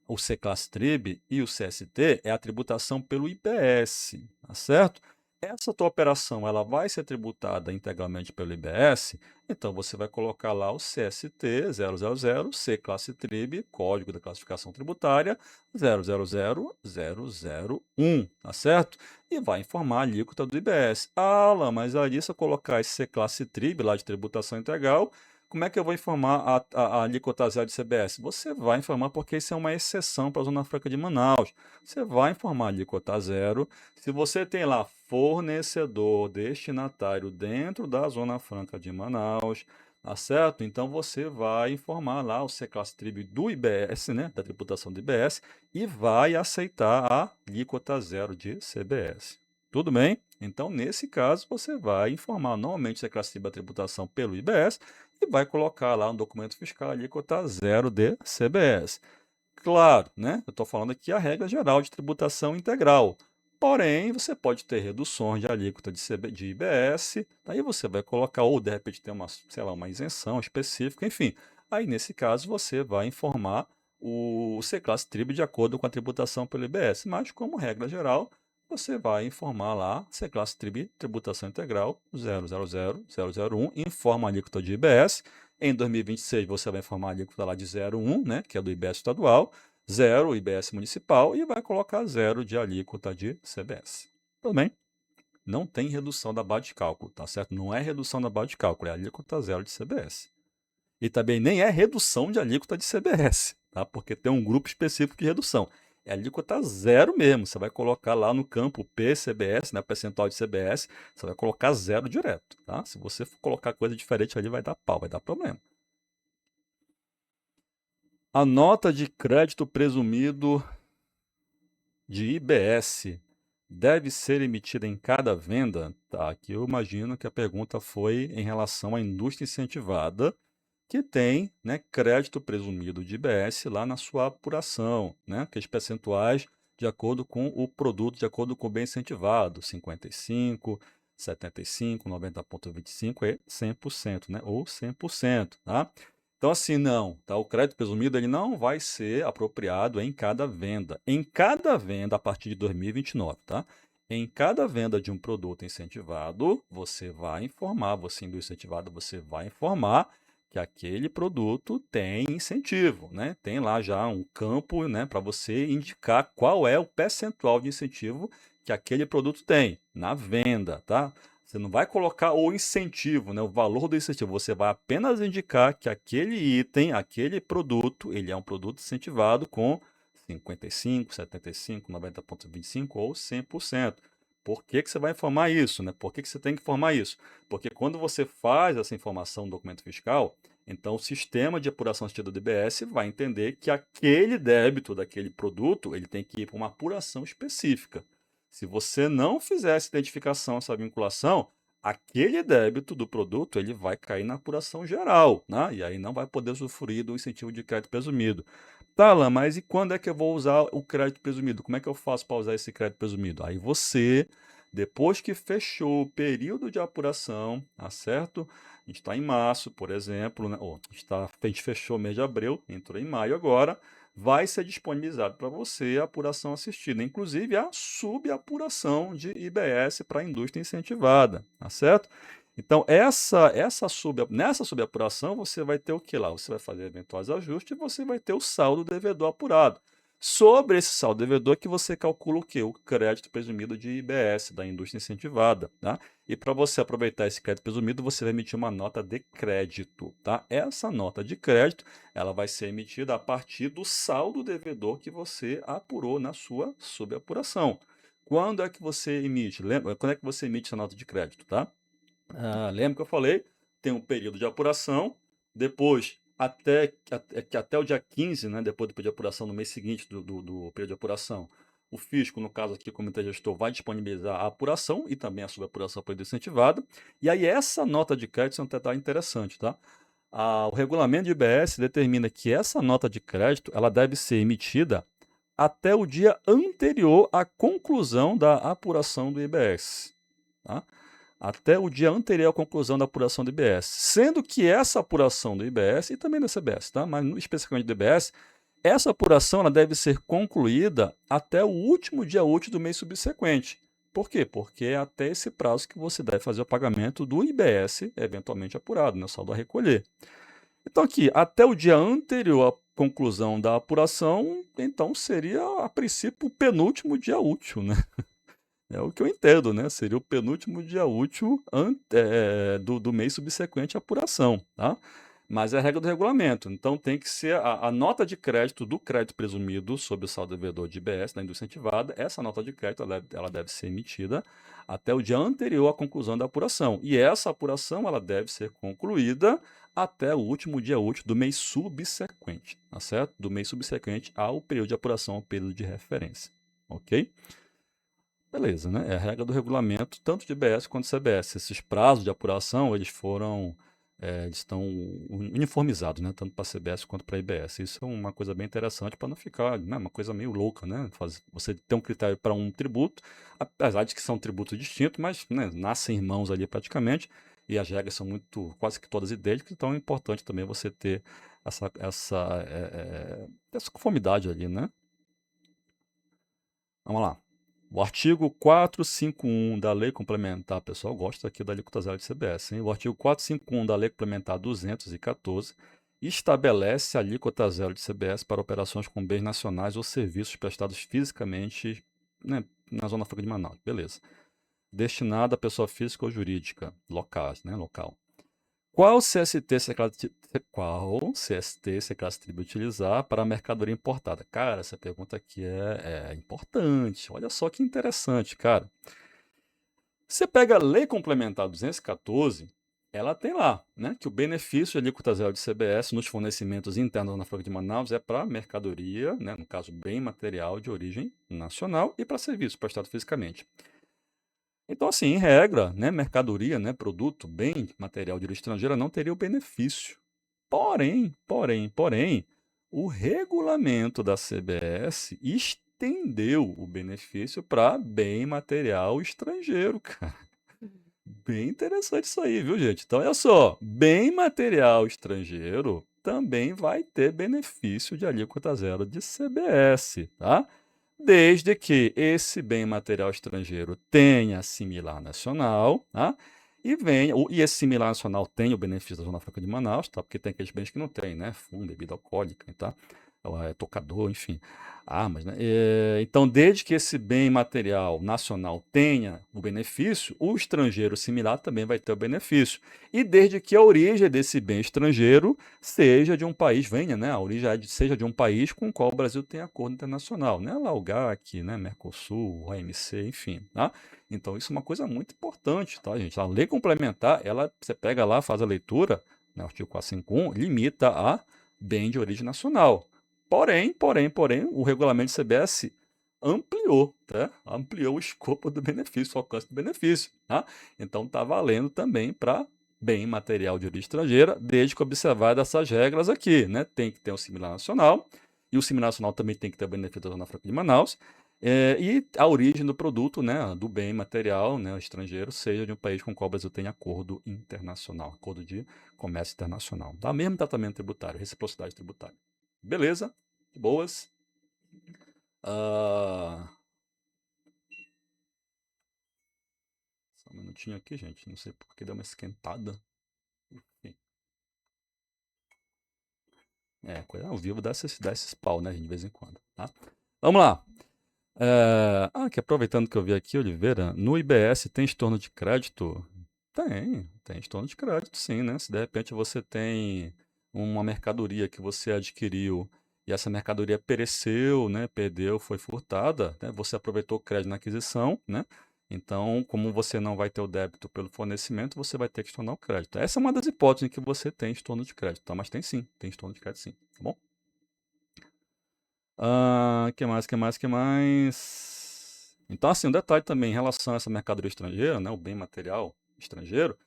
Speaker 1: o C-Classe TRIB e o CST é a tributação pelo IBS, tá certo? Essa tua operação ela vai ser tributada integralmente pelo IBS, então você vai colocar lá o CST 000, C-Classe TRIB, Código da Classificação Tributária 000001, tá certo? E vai informar a alíquota do IBS. Alan, mas ali se eu colocar esse C-Classe TRIB lá de tributação integral, como é que eu vou informar a alíquota zero de CBS? Você vai informar porque isso é uma exceção para a Zona Franca de Manaus. Você vai informar a alíquota zero. Se você tem lá fornecedor, destinatário dentro da Zona Franca de Manaus, tá certo? Então você vai informar lá o C-Classe TRIB do IBS, né? Da tributação do IBS, e vai aceitar a alíquota zero de CBS. Tudo bem? Então, nesse caso, você vai informar normalmente o C-Classe TRIB da tributação pelo IBS e vai colocar lá no documento fiscal a alíquota zero de CBS. Claro, né? Eu estou falando aqui a regra geral de tributação integral. Porém, você pode ter reduções de alíquota de IBS, aí você vai colocar, ou de repente tem uma, sei lá, uma isenção específica, enfim. Aí, nesse caso, você vai informar o C-Classe TRIB de acordo com a tributação pelo IBS. Mas, como regra geral, você vai informar lá C-Classe TRIB, tributação integral 000001, informa a alíquota de IBS. Em 2026, você vai informar a alíquota lá de 0,1, né, que é do IBS estadual, 0 IBS municipal e vai colocar 0 de alíquota de CBS. Tudo bem. Não tem redução da base de cálculo, tá certo? Não é redução da base de cálculo, é alíquota zero de CBS. E também nem é redução de alíquota de CBS, tá? Porque tem um grupo específico de redução. É alíquota zero mesmo. Você vai colocar lá no campo PCBS, né, percentual de CBS, você vai colocar zero direto, tá? Se você for colocar coisa diferente ali, vai dar pau, vai dar problema. A nota de crédito presumido de IBS deve ser emitida em cada venda? Tá, aqui eu imagino que a pergunta foi em relação à indústria incentivada, que tem, né, crédito presumido de IBS lá na sua apuração, né, aqueles percentuais de acordo com o produto, de acordo com o bem incentivado, 55, 75, 90,25 e 100%, né, ou 100%, tá? Então, assim, não, tá? O crédito presumido ele não vai ser apropriado em cada venda. Em cada venda, a partir de 2029, tá? Em cada venda de um produto incentivado, você vai informar, você indústria incentivada, você vai informar que aquele produto tem incentivo, né? Tem lá já um campo, né, para você indicar qual é o percentual de incentivo que aquele produto tem na venda, tá? Você não vai colocar o incentivo, né, o valor do incentivo, você vai apenas indicar que aquele item, aquele produto, ele é um produto incentivado com 55, 75, 90,25 ou 100%. Por que que você vai informar isso, né? Por que que você tem que informar isso? Porque quando você faz essa informação no documento fiscal, então o sistema de apuração assistida do IBS vai entender que aquele débito daquele produto, ele tem que ir para uma apuração específica. Se você não fizer essa identificação, essa vinculação, aquele débito do produto, ele vai cair na apuração geral, né? E aí não vai poder usufruir do incentivo de crédito presumido. Tá, Alan, mas e quando é que eu vou usar o crédito presumido? Como é que eu faço para usar esse crédito presumido? Aí você, depois que fechou o período de apuração, tá certo? A gente está em março, por exemplo, né? A gente fechou o mês de abril, entrou em maio agora, vai ser disponibilizado para você a apuração assistida, inclusive a subapuração de IBS para a indústria incentivada, tá certo? Então, nessa subapuração, você vai ter o que lá? Você vai fazer eventuais ajustes e você vai ter o saldo devedor apurado. Sobre esse saldo devedor que você calcula o quê? O crédito presumido de IBS, da indústria incentivada, tá? E para você aproveitar esse crédito presumido, você vai emitir uma nota de crédito, tá? Essa nota de crédito, ela vai ser emitida a partir do saldo devedor que você apurou na sua subapuração. Quando é que você emite? Lembra? Quando é que você emite essa nota de crédito, tá? Lembra que eu falei? Tem um período de apuração, depois, até o dia 15, né, depois do período de apuração, no mês seguinte do período de apuração, o fisco, no caso aqui, o comitê gestor, vai disponibilizar a apuração e também a subapuração por incentivada. E aí, essa nota de crédito é um detalhe interessante, tá? O regulamento de IBS determina que essa nota de crédito ela deve ser emitida até o dia anterior à conclusão da apuração do IBS, tá? Até o dia anterior à conclusão da apuração do IBS. Sendo que essa apuração do IBS, e também da CBS, tá? Mas especificamente do IBS, essa apuração ela deve ser concluída até o último dia útil do mês subsequente. Por quê? Porque é até esse prazo que você deve fazer o pagamento do IBS, eventualmente apurado, né? O saldo a recolher. Então, aqui, até o dia anterior à conclusão da apuração, então seria, a princípio, o penúltimo dia útil, né? É o que eu entendo, né? Seria o penúltimo dia útil do mês subsequente à apuração, tá? Mas é a regra do regulamento. Então tem que ser a nota de crédito do crédito presumido sobre o saldo devedor de IBS da indústria incentivada. Essa nota de crédito ela deve ser emitida até o dia anterior à conclusão da apuração. E essa apuração ela deve ser concluída até o último dia útil do mês subsequente, tá certo? Do mês subsequente ao período de apuração, ao período de referência, ok? Beleza, né? É a regra do regulamento, tanto de IBS quanto de CBS. Esses prazos de apuração, eles estão uniformizados, né? Tanto para CBS quanto para IBS. Isso é uma coisa bem interessante para não ficar, né? Uma coisa meio louca, né? Você ter um critério para um tributo, apesar de que são tributos distintos, mas, né, nascem irmãos ali praticamente, e as regras são quase que todas idênticas, então é importante também você ter essa conformidade ali, né? Vamos lá. O artigo 451 da Lei Complementar, pessoal, gosta aqui da alíquota zero de CBS, hein? O artigo 451 da Lei Complementar 214 estabelece a alíquota zero de CBS para operações com bens nacionais ou serviços prestados fisicamente né, na Zona Franca de Manaus, beleza. Destinada a pessoa física ou jurídica, locais, né, local. Qual CST se a classe tribo utilizar para a mercadoria importada? Cara, essa pergunta aqui é importante. Olha só que interessante, cara. Você pega a Lei Complementar 214, ela tem lá, né, que o benefício de alíquota zero de CBS nos fornecimentos internos na Franca de Manaus é para mercadoria, né, no caso, bem material de origem nacional e para serviço prestado fisicamente. Então, assim, em regra, né, mercadoria, né, produto, bem material de origem estrangeira não teria o benefício. Porém, o regulamento da CBS estendeu o benefício para bem material estrangeiro, cara. Bem interessante isso aí, viu, gente? Então, olha só, bem material estrangeiro também vai ter benefício de alíquota zero de CBS, tá? Desde que esse bem material estrangeiro tenha similar nacional, tá? E esse similar nacional tenha o benefício da Zona Franca de Manaus, tá? Porque tem aqueles bens que não tem, né? Fumo, bebida alcoólica, tá? Tocador, enfim, armas, né? Então, desde que esse bem material nacional tenha o benefício, o estrangeiro similar também vai ter o benefício. E desde que a origem desse bem estrangeiro seja de um país, venha, né? A origem seja de um país com o qual o Brasil tem acordo internacional, né? Lá o GAC, né? Mercosul, OMC, enfim, tá? Então, isso é uma coisa muito importante, tá, gente? A lei complementar, você pega lá, faz a leitura, né? O artigo 451, limita a bem de origem nacional. Porém, o regulamento do CBS ampliou, tá? Ampliou o escopo do benefício, o alcance do benefício, tá? Então, está valendo também para bem material de origem estrangeira, desde que observar essas regras aqui, né? Tem que ter um similar nacional, e o similar nacional também tem que ter o benefício da Zona Franca de Manaus, e a origem do produto, né, do bem material, né, estrangeiro, seja de um país com o qual o Brasil tem acordo internacional, acordo de comércio internacional. Dá mesmo tratamento tributário, reciprocidade tributária. Beleza? Boas. Só um minutinho aqui, gente. Não sei por que deu uma esquentada. Enfim. Coisa ao vivo dá esses pau, né, de vez em quando, tá? Vamos lá. Que aproveitando que eu vi aqui, Oliveira, no IBS tem estorno de crédito? Tem estorno de crédito, sim, né? Se de repente você tem uma mercadoria que você adquiriu e essa mercadoria pereceu, né, perdeu, foi furtada, né, você aproveitou o crédito na aquisição, né? Então, como você não vai ter o débito pelo fornecimento, você vai ter que estornar o crédito. Essa é uma das hipóteses em que você tem estorno de crédito, tá? Mas tem sim, tem estorno de crédito sim, tá bom? Que mais? Então, assim, um detalhe também em relação a essa mercadoria estrangeira, né, o bem material estrangeiro,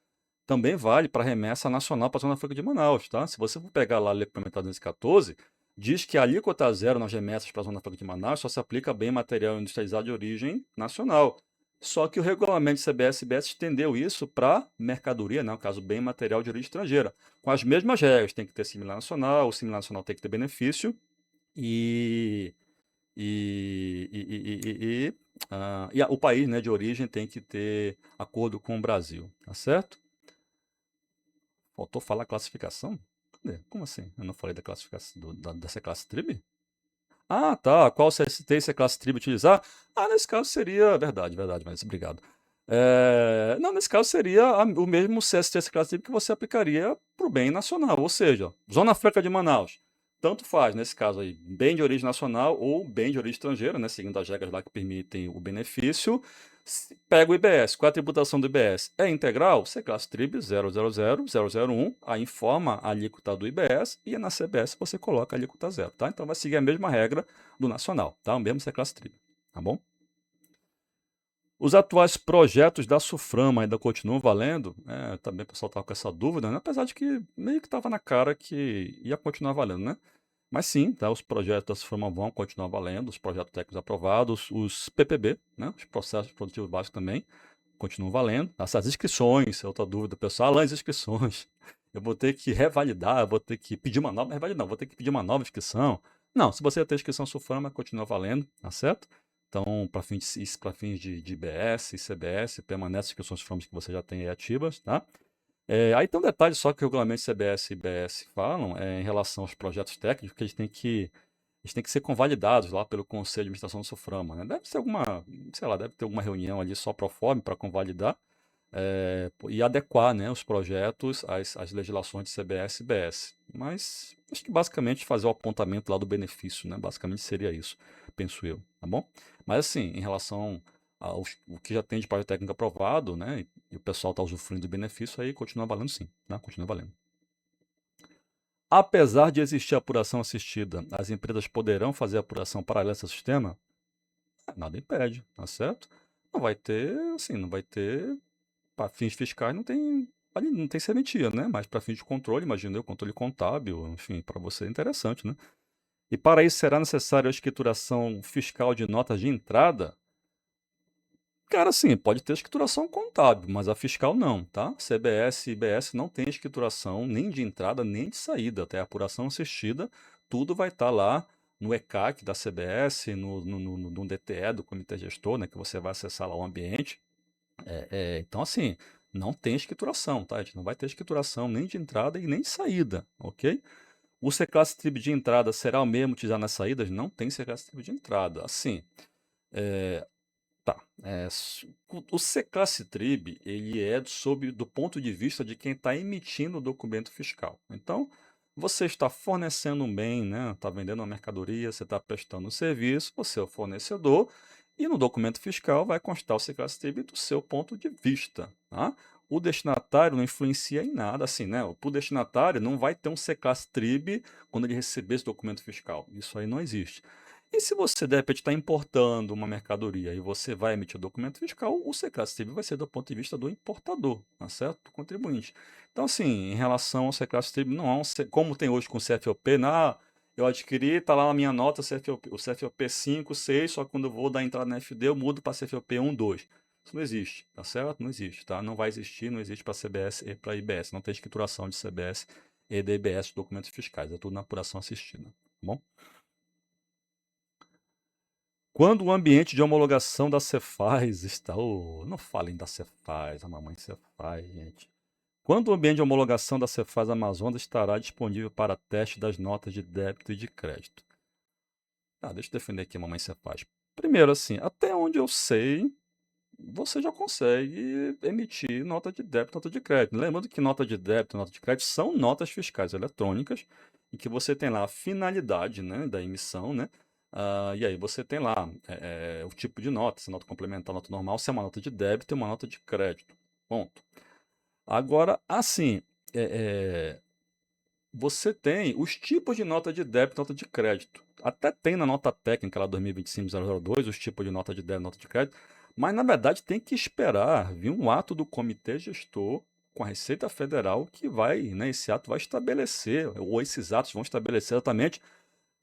Speaker 1: também vale para remessa nacional para a Zona Franca de Manaus, tá? Se você for pegar lá a Lei Complementar 214, diz que a alíquota zero nas remessas para a Zona Franca de Manaus só se aplica a bem material industrializado de origem nacional. Só que o regulamento CBS estendeu isso para mercadoria, né, no caso, bem material de origem estrangeira, com as mesmas regras, tem que ter similar nacional, o similar nacional tem que ter benefício, e o país, né, de origem tem que ter acordo com o Brasil, tá certo? Faltou falar classificação? Cadê? Como assim? Eu não falei da classificação dessa classe TRIB? Ah, tá. Qual CST se a classe TRIB utilizar? Nesse caso seria. Verdade, mas obrigado. Não, nesse caso seria o mesmo CST se a classe TRIB que você aplicaria para o bem nacional, ou seja, Zona Franca de Manaus. Tanto faz, nesse caso aí, bem de origem nacional ou bem de origem estrangeira, né, seguindo as regras lá que permitem o benefício. Pega o IBS. Qual é a tributação do IBS? É integral? Você classe TRIB 0000001, aí informa a alíquota do IBS e na CBS você coloca a alíquota zero, tá? Então vai seguir a mesma regra do nacional, tá? O mesmo classe TRIB, tá bom? Os atuais projetos da SUFRAMA ainda continuam valendo? Também o pessoal estava com essa dúvida, né? Apesar de que meio que estava na cara que ia continuar valendo, né? Mas sim, tá, os projetos da SUFRAMA vão continuar valendo, os projetos técnicos aprovados, os PPB, né? Os processos produtivos básicos também continuam valendo. Essas inscrições, outra dúvida, pessoal, as inscrições. Eu vou ter que revalidar, eu vou ter que pedir uma nova, revalidar, não, vou ter que pedir uma nova inscrição. Não, se você já tem inscrição SUFRAMA, continua valendo, tá certo? Então, para fins de IBS e CBS, permanece as inscrições SUFRAMA que você já tem aí ativas, tá? Aí tem um detalhe só que o regulamento CBS e IBS falam em relação aos projetos técnicos, que eles eles têm que ser convalidados lá pelo Conselho de Administração do Suframa, né? Deve ser alguma, sei lá, deve ter alguma reunião ali só pro forma para convalidar e adequar, né, os projetos às legislações de CBS e BS. Mas acho que basicamente fazer o apontamento lá do benefício, né? Basicamente seria isso, penso eu, tá bom? Mas assim, em relação ao o que já tem de parte técnica aprovado, né, e o pessoal está usufruindo do benefício, aí continua valendo sim, tá? Continua valendo. Apesar de existir apuração assistida, as empresas poderão fazer apuração paralela ao sistema? Nada impede, tá certo? Não vai ter, assim, não vai ter, para fins fiscais não tem serventia, né? Mas para fins de controle, imagina eu, controle contábil, enfim, para você é interessante, né? E para isso será necessária a escrituração fiscal de notas de entrada? Cara, sim, pode ter escrituração contábil, mas a fiscal não, tá? CBS e IBS não tem escrituração nem de entrada nem de saída, até a apuração assistida, tudo vai estar lá no ECAC da CBS, no DTE do Comitê Gestor, né, que você vai acessar lá o ambiente. Então, assim, não tem escrituração, tá? A gente não vai ter escrituração nem de entrada e nem de saída, ok? O C-Class Trib de entrada será o mesmo utilizado nas saídas? Não tem C-Class Trib de entrada. Assim, é, tá. O C-Class Trib, ele é do ponto de vista de quem está emitindo o documento fiscal. Então, você está fornecendo um bem, né? Está vendendo uma mercadoria, você está prestando um serviço, você é o fornecedor, e no documento fiscal vai constar o C-Class Trib do seu ponto de vista, tá? O destinatário não influencia em nada, assim, né? Para o destinatário não vai ter um C-Class Trib quando ele receber esse documento fiscal. Isso aí não existe. E se você, de repente, está importando uma mercadoria e você vai emitir o documento fiscal, o C-Class Trib vai ser do ponto de vista do importador, tá certo? Do contribuinte. Então, assim, em relação ao C-Class Trib, não há como tem hoje com o CFOP, eu adquiri, está lá na minha nota o CFOP 5, 6, só que quando eu vou dar entrada na FD, eu mudo para CFOP 1, 2. Isso não existe, tá certo? Não existe, tá? Não vai existir, não existe para CBS e para IBS. Não tem escrituração de CBS e de IBS de documentos fiscais. É tudo na apuração assistida, tá bom? Quando o ambiente de homologação da Cefaz está. Não falem da Cefaz, a mamãe Cefaz, gente. Quando o ambiente de homologação da Cefaz Amazonas estará disponível para teste das notas de débito e de crédito? Deixa eu defender aqui a mamãe Cefaz. Primeiro, assim, até onde eu sei, você já consegue emitir nota de débito, nota de crédito. Lembrando que nota de débito e nota de crédito são notas fiscais eletrônicas, em que você tem lá a finalidade, né, da emissão, né? E aí você tem lá o tipo de nota, se é nota complementar, nota normal, se é uma nota de débito e uma nota de crédito. Ponto. Agora, assim, você tem os tipos de nota de débito e nota de crédito. Até tem na nota técnica lá 2025-002 os tipos de nota de débito e nota de crédito, mas na verdade tem que esperar vir um ato do comitê gestor com a Receita Federal que vai, né, esse ato vai estabelecer, ou esses atos vão estabelecer exatamente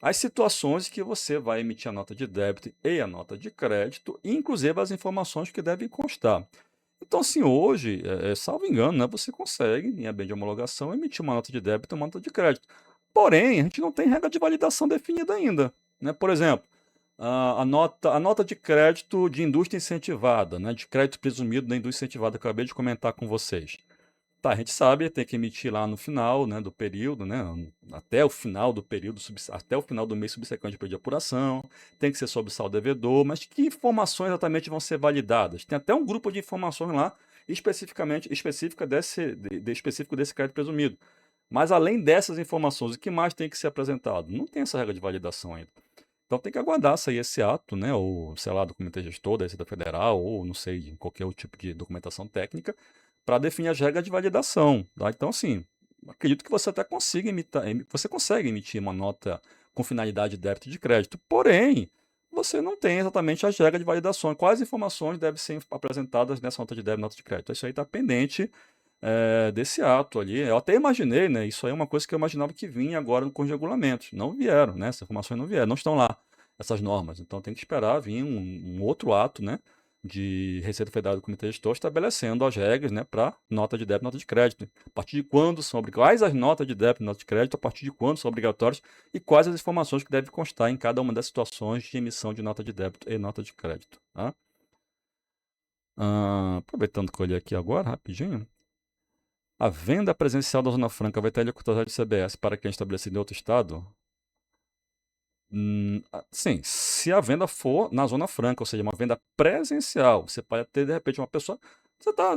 Speaker 1: as situações que você vai emitir a nota de débito e a nota de crédito, inclusive as informações que devem constar. Então, assim, hoje, salvo engano, né, você consegue, em bem de homologação, emitir uma nota de débito e uma nota de crédito. Porém, a gente não tem regra de validação definida ainda, né? Por exemplo, a nota de crédito de indústria incentivada, né, de crédito presumido da indústria incentivada, que eu acabei de comentar com vocês. Tá, a gente sabe, tem que emitir lá no final, né, do período, né, até o final do período, até o final do mês subsequente ao período de apuração, tem que ser sobre saldo devedor, mas que informações exatamente vão ser validadas? Tem até um grupo de informações lá, específico desse crédito presumido. Mas além dessas informações, o que mais tem que ser apresentado? Não tem essa regra de validação ainda. Então tem que aguardar sair esse ato, né, ou sei lá, do Comitê Gestor da Receita Federal, ou não sei, qualquer outro tipo de documentação técnica, para definir as regras de validação, tá? Então, assim, acredito que você até consiga você consegue emitir uma nota com finalidade de débito e de crédito, porém, você não tem exatamente as regras de validação. Quais informações devem ser apresentadas nessa nota de débito e nota de crédito? Isso aí está pendente desse ato ali. Eu até imaginei, né? Isso aí é uma coisa que eu imaginava que vinha agora com os regulamentos. Não vieram, né? Essas informações não vieram, não estão lá, essas normas. Então tem que esperar vir um outro ato, né? De Receita Federal do Comitê Gestor estabelecendo as regras, né, para nota de débito e nota de crédito. A partir de quando são obrigatórias, quais as notas de débito e nota de crédito, a partir de quando são obrigatórias e quais as informações que devem constar em cada uma das situações de emissão de nota de débito e nota de crédito. Tá? Aproveitando que eu olhei aqui agora, rapidinho. A venda presencial da Zona Franca vai ter alíquota de CBS para quem é estabelecido em outro estado? Sim, se a venda for na Zona Franca, ou seja, uma venda presencial, você pode ter, de repente, uma pessoa.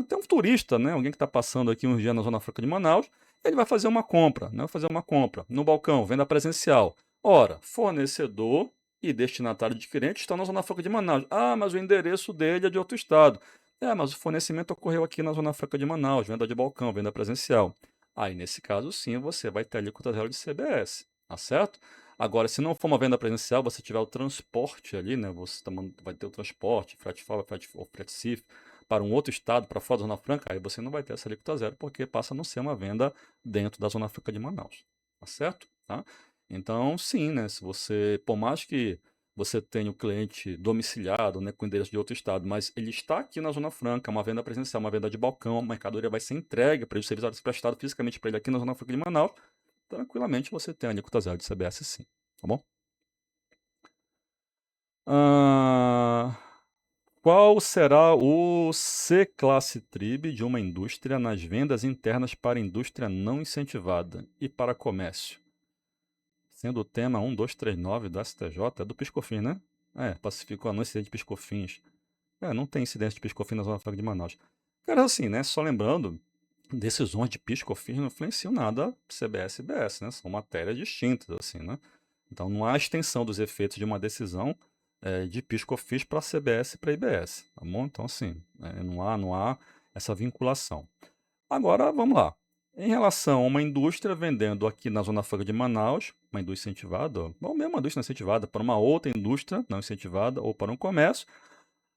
Speaker 1: Tem um turista, né? Alguém que está passando aqui uns dias na Zona Franca de Manaus, ele vai fazer uma compra, né? Vai fazer uma compra no balcão, venda presencial. Ora, fornecedor e destinatário de cliente estão na Zona Franca de Manaus. Ah, mas o endereço dele é de outro estado. É, mas o fornecimento ocorreu aqui na Zona Franca de Manaus, venda de balcão, venda presencial. Aí, nesse caso, sim, você vai ter alíquota zero de CBS, tá certo? Agora, se não for uma venda presencial, você tiver o transporte ali, né? Você vai ter o transporte, frete FAO, frete CIF, para um outro estado, para fora da Zona Franca, aí você não vai ter essa alíquota zero, porque passa a não ser uma venda dentro da Zona Franca de Manaus. Tá certo? Tá? Então, sim, né? Se você, por mais que você tenha o cliente domiciliado, né, com endereço de outro estado, mas ele está aqui na Zona Franca, uma venda presencial, uma venda de balcão, a mercadoria vai ser entregue para ele, o serviço vai ser prestado fisicamente para ele aqui na Zona Franca de Manaus, tranquilamente você tem a alíquota zero de CBS sim, tá bom? Ah, qual será o C-Classe TRIB de uma indústria nas vendas internas para indústria não incentivada e para comércio? Sendo o tema 1239 do STJ, é do PiscoFins, né? Pacificou a não incidência de PiscoFins. Não tem incidência de PiscoFins na Zona Franca de Manaus. Cara, assim, né? Só lembrando, decisões de PiscoFins não influenciam nada CBS e IBS, né? São matérias distintas, assim, né? Então não há extensão dos efeitos de uma decisão de PiscoFins para CBS e para IBS, tá bom? Então, assim, não há essa vinculação. Agora, vamos lá. Em relação a uma indústria vendendo aqui na Zona Franca de Manaus, uma indústria incentivada, ou mesmo uma indústria incentivada, para uma outra indústria não incentivada ou para um comércio,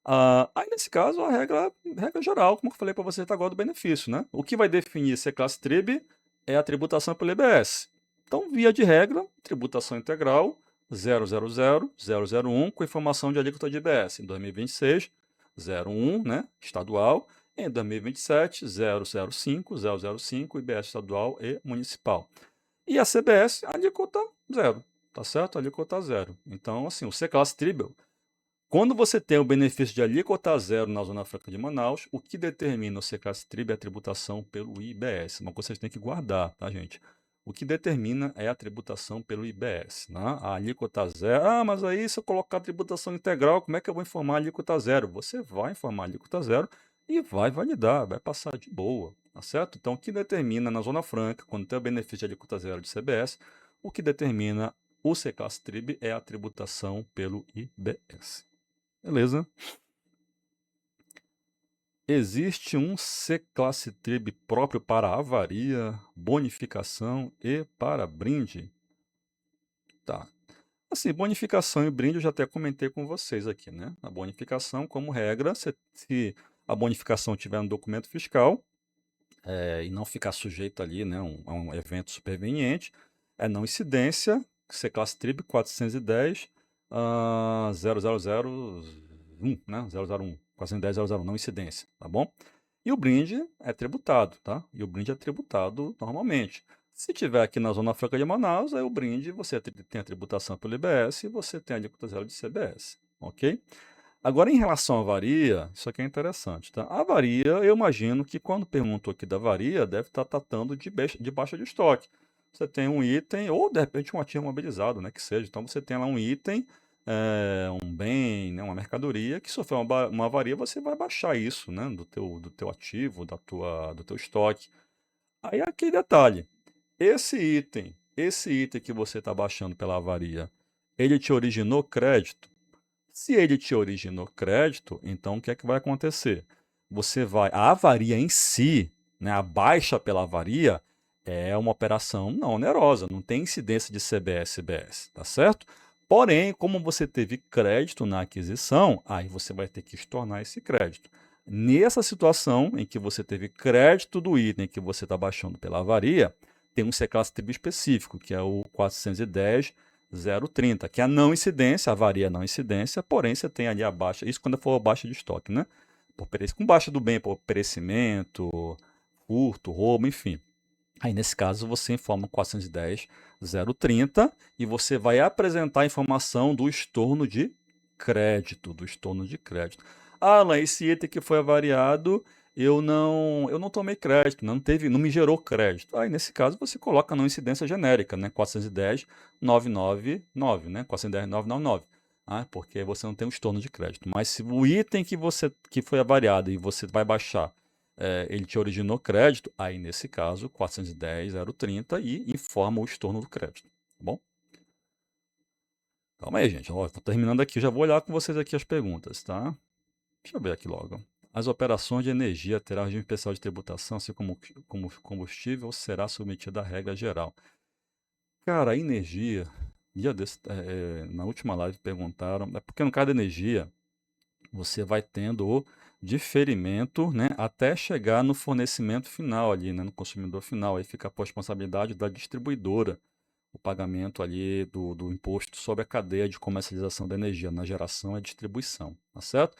Speaker 1: aí nesse caso a regra geral, como eu falei para você até agora, do benefício, né? O que vai definir se é classe TRIB é a tributação pelo IBS. Então, via de regra, tributação integral 000-001 com informação de alíquota de IBS. Em 2026, 01, né, estadual. Em 2027, 005 IBS estadual e municipal. E a CBS, alíquota zero, tá certo? Alíquota zero. Então, assim, o C-Class TRIB, quando você tem o benefício de alíquota zero na Zona Franca de Manaus, o que determina o C-Class TRIB é a tributação pelo IBS. Uma coisa que vocês têm que guardar, tá, gente? O que determina é a tributação pelo IBS, né? A alíquota zero. Ah, mas aí se eu colocar a tributação integral, como é que eu vou informar a alíquota zero? Você vai informar a alíquota zero e vai validar, vai passar de boa, tá certo? Então, o que determina na Zona Franca, quando tem o benefício de alíquota zero de CBS, o que determina o C-Class TRIB é a tributação pelo IBS. Beleza. Existe um C-Classe TRIB próprio para avaria, bonificação e para brinde? Tá. Assim, bonificação e brinde eu já até comentei com vocês aqui, né? A bonificação, como regra, se a bonificação tiver no documento fiscal e não ficar sujeito ali, né, a um evento superveniente, é não incidência, C-Classe TRIB 410 0001, né? 001, 410 001, não incidência, tá bom? E o brinde é tributado, tá? E o brinde é tributado normalmente. Se tiver aqui na Zona Franca de Manaus, aí o brinde você tem a tributação pelo IBS e você tem a alíquota zero de CBS, ok? Agora, em relação à avaria, isso aqui é interessante, tá? A avaria, eu imagino que quando perguntou aqui da avaria, deve estar tratando de baixa de estoque. Você tem um item, ou de repente um ativo imobilizado, né, que seja. Então, você tem lá um item, um bem, né, uma mercadoria, que sofreu uma avaria, você vai baixar isso, né, do teu ativo, do teu estoque. Aí, aqui detalhe, esse item que você está baixando pela avaria, ele te originou crédito? Se ele te originou crédito, então o que é que vai acontecer? A avaria em si, né, a baixa pela avaria, é uma operação não onerosa, não tem incidência de CBS e IBS, tá certo? Porém, como você teve crédito na aquisição, aí você vai ter que estornar esse crédito. Nessa situação em que você teve crédito do item que você está baixando pela avaria, tem um C-Class TRIB específico, que é o 410 030, que é a não incidência, a avaria não incidência, porém você tem ali a baixa, isso quando for a baixa de estoque, né? Com baixa do bem por perecimento, furto, roubo, enfim. Aí nesse caso você informa 410 030 e você vai apresentar a informação do estorno de crédito, Ah, Alan, esse item que foi avariado, eu não tomei crédito, não me gerou crédito. Aí, nesse caso, você coloca na incidência genérica, né? 410.999, né? 410.999. Ah, porque você não tem um estorno de crédito. Mas se o item que foi avariado e você vai baixar, ele te originou crédito, aí nesse caso, 410.030 e informa o estorno do crédito. Tá bom? Calma aí, gente. Ó, tô terminando aqui, já vou olhar com vocês aqui as perguntas, tá? Deixa eu ver aqui logo. As operações de energia terão regime especial de tributação, assim como combustível, ou será submetida à regra geral? Cara, a energia, na última live perguntaram, é porque no caso da energia, você vai tendo o diferimento, né, até chegar no fornecimento final ali, né, no consumidor final, aí fica a responsabilidade da distribuidora, o pagamento ali do imposto sobre a cadeia de comercialização da energia, na geração e distribuição, tá certo?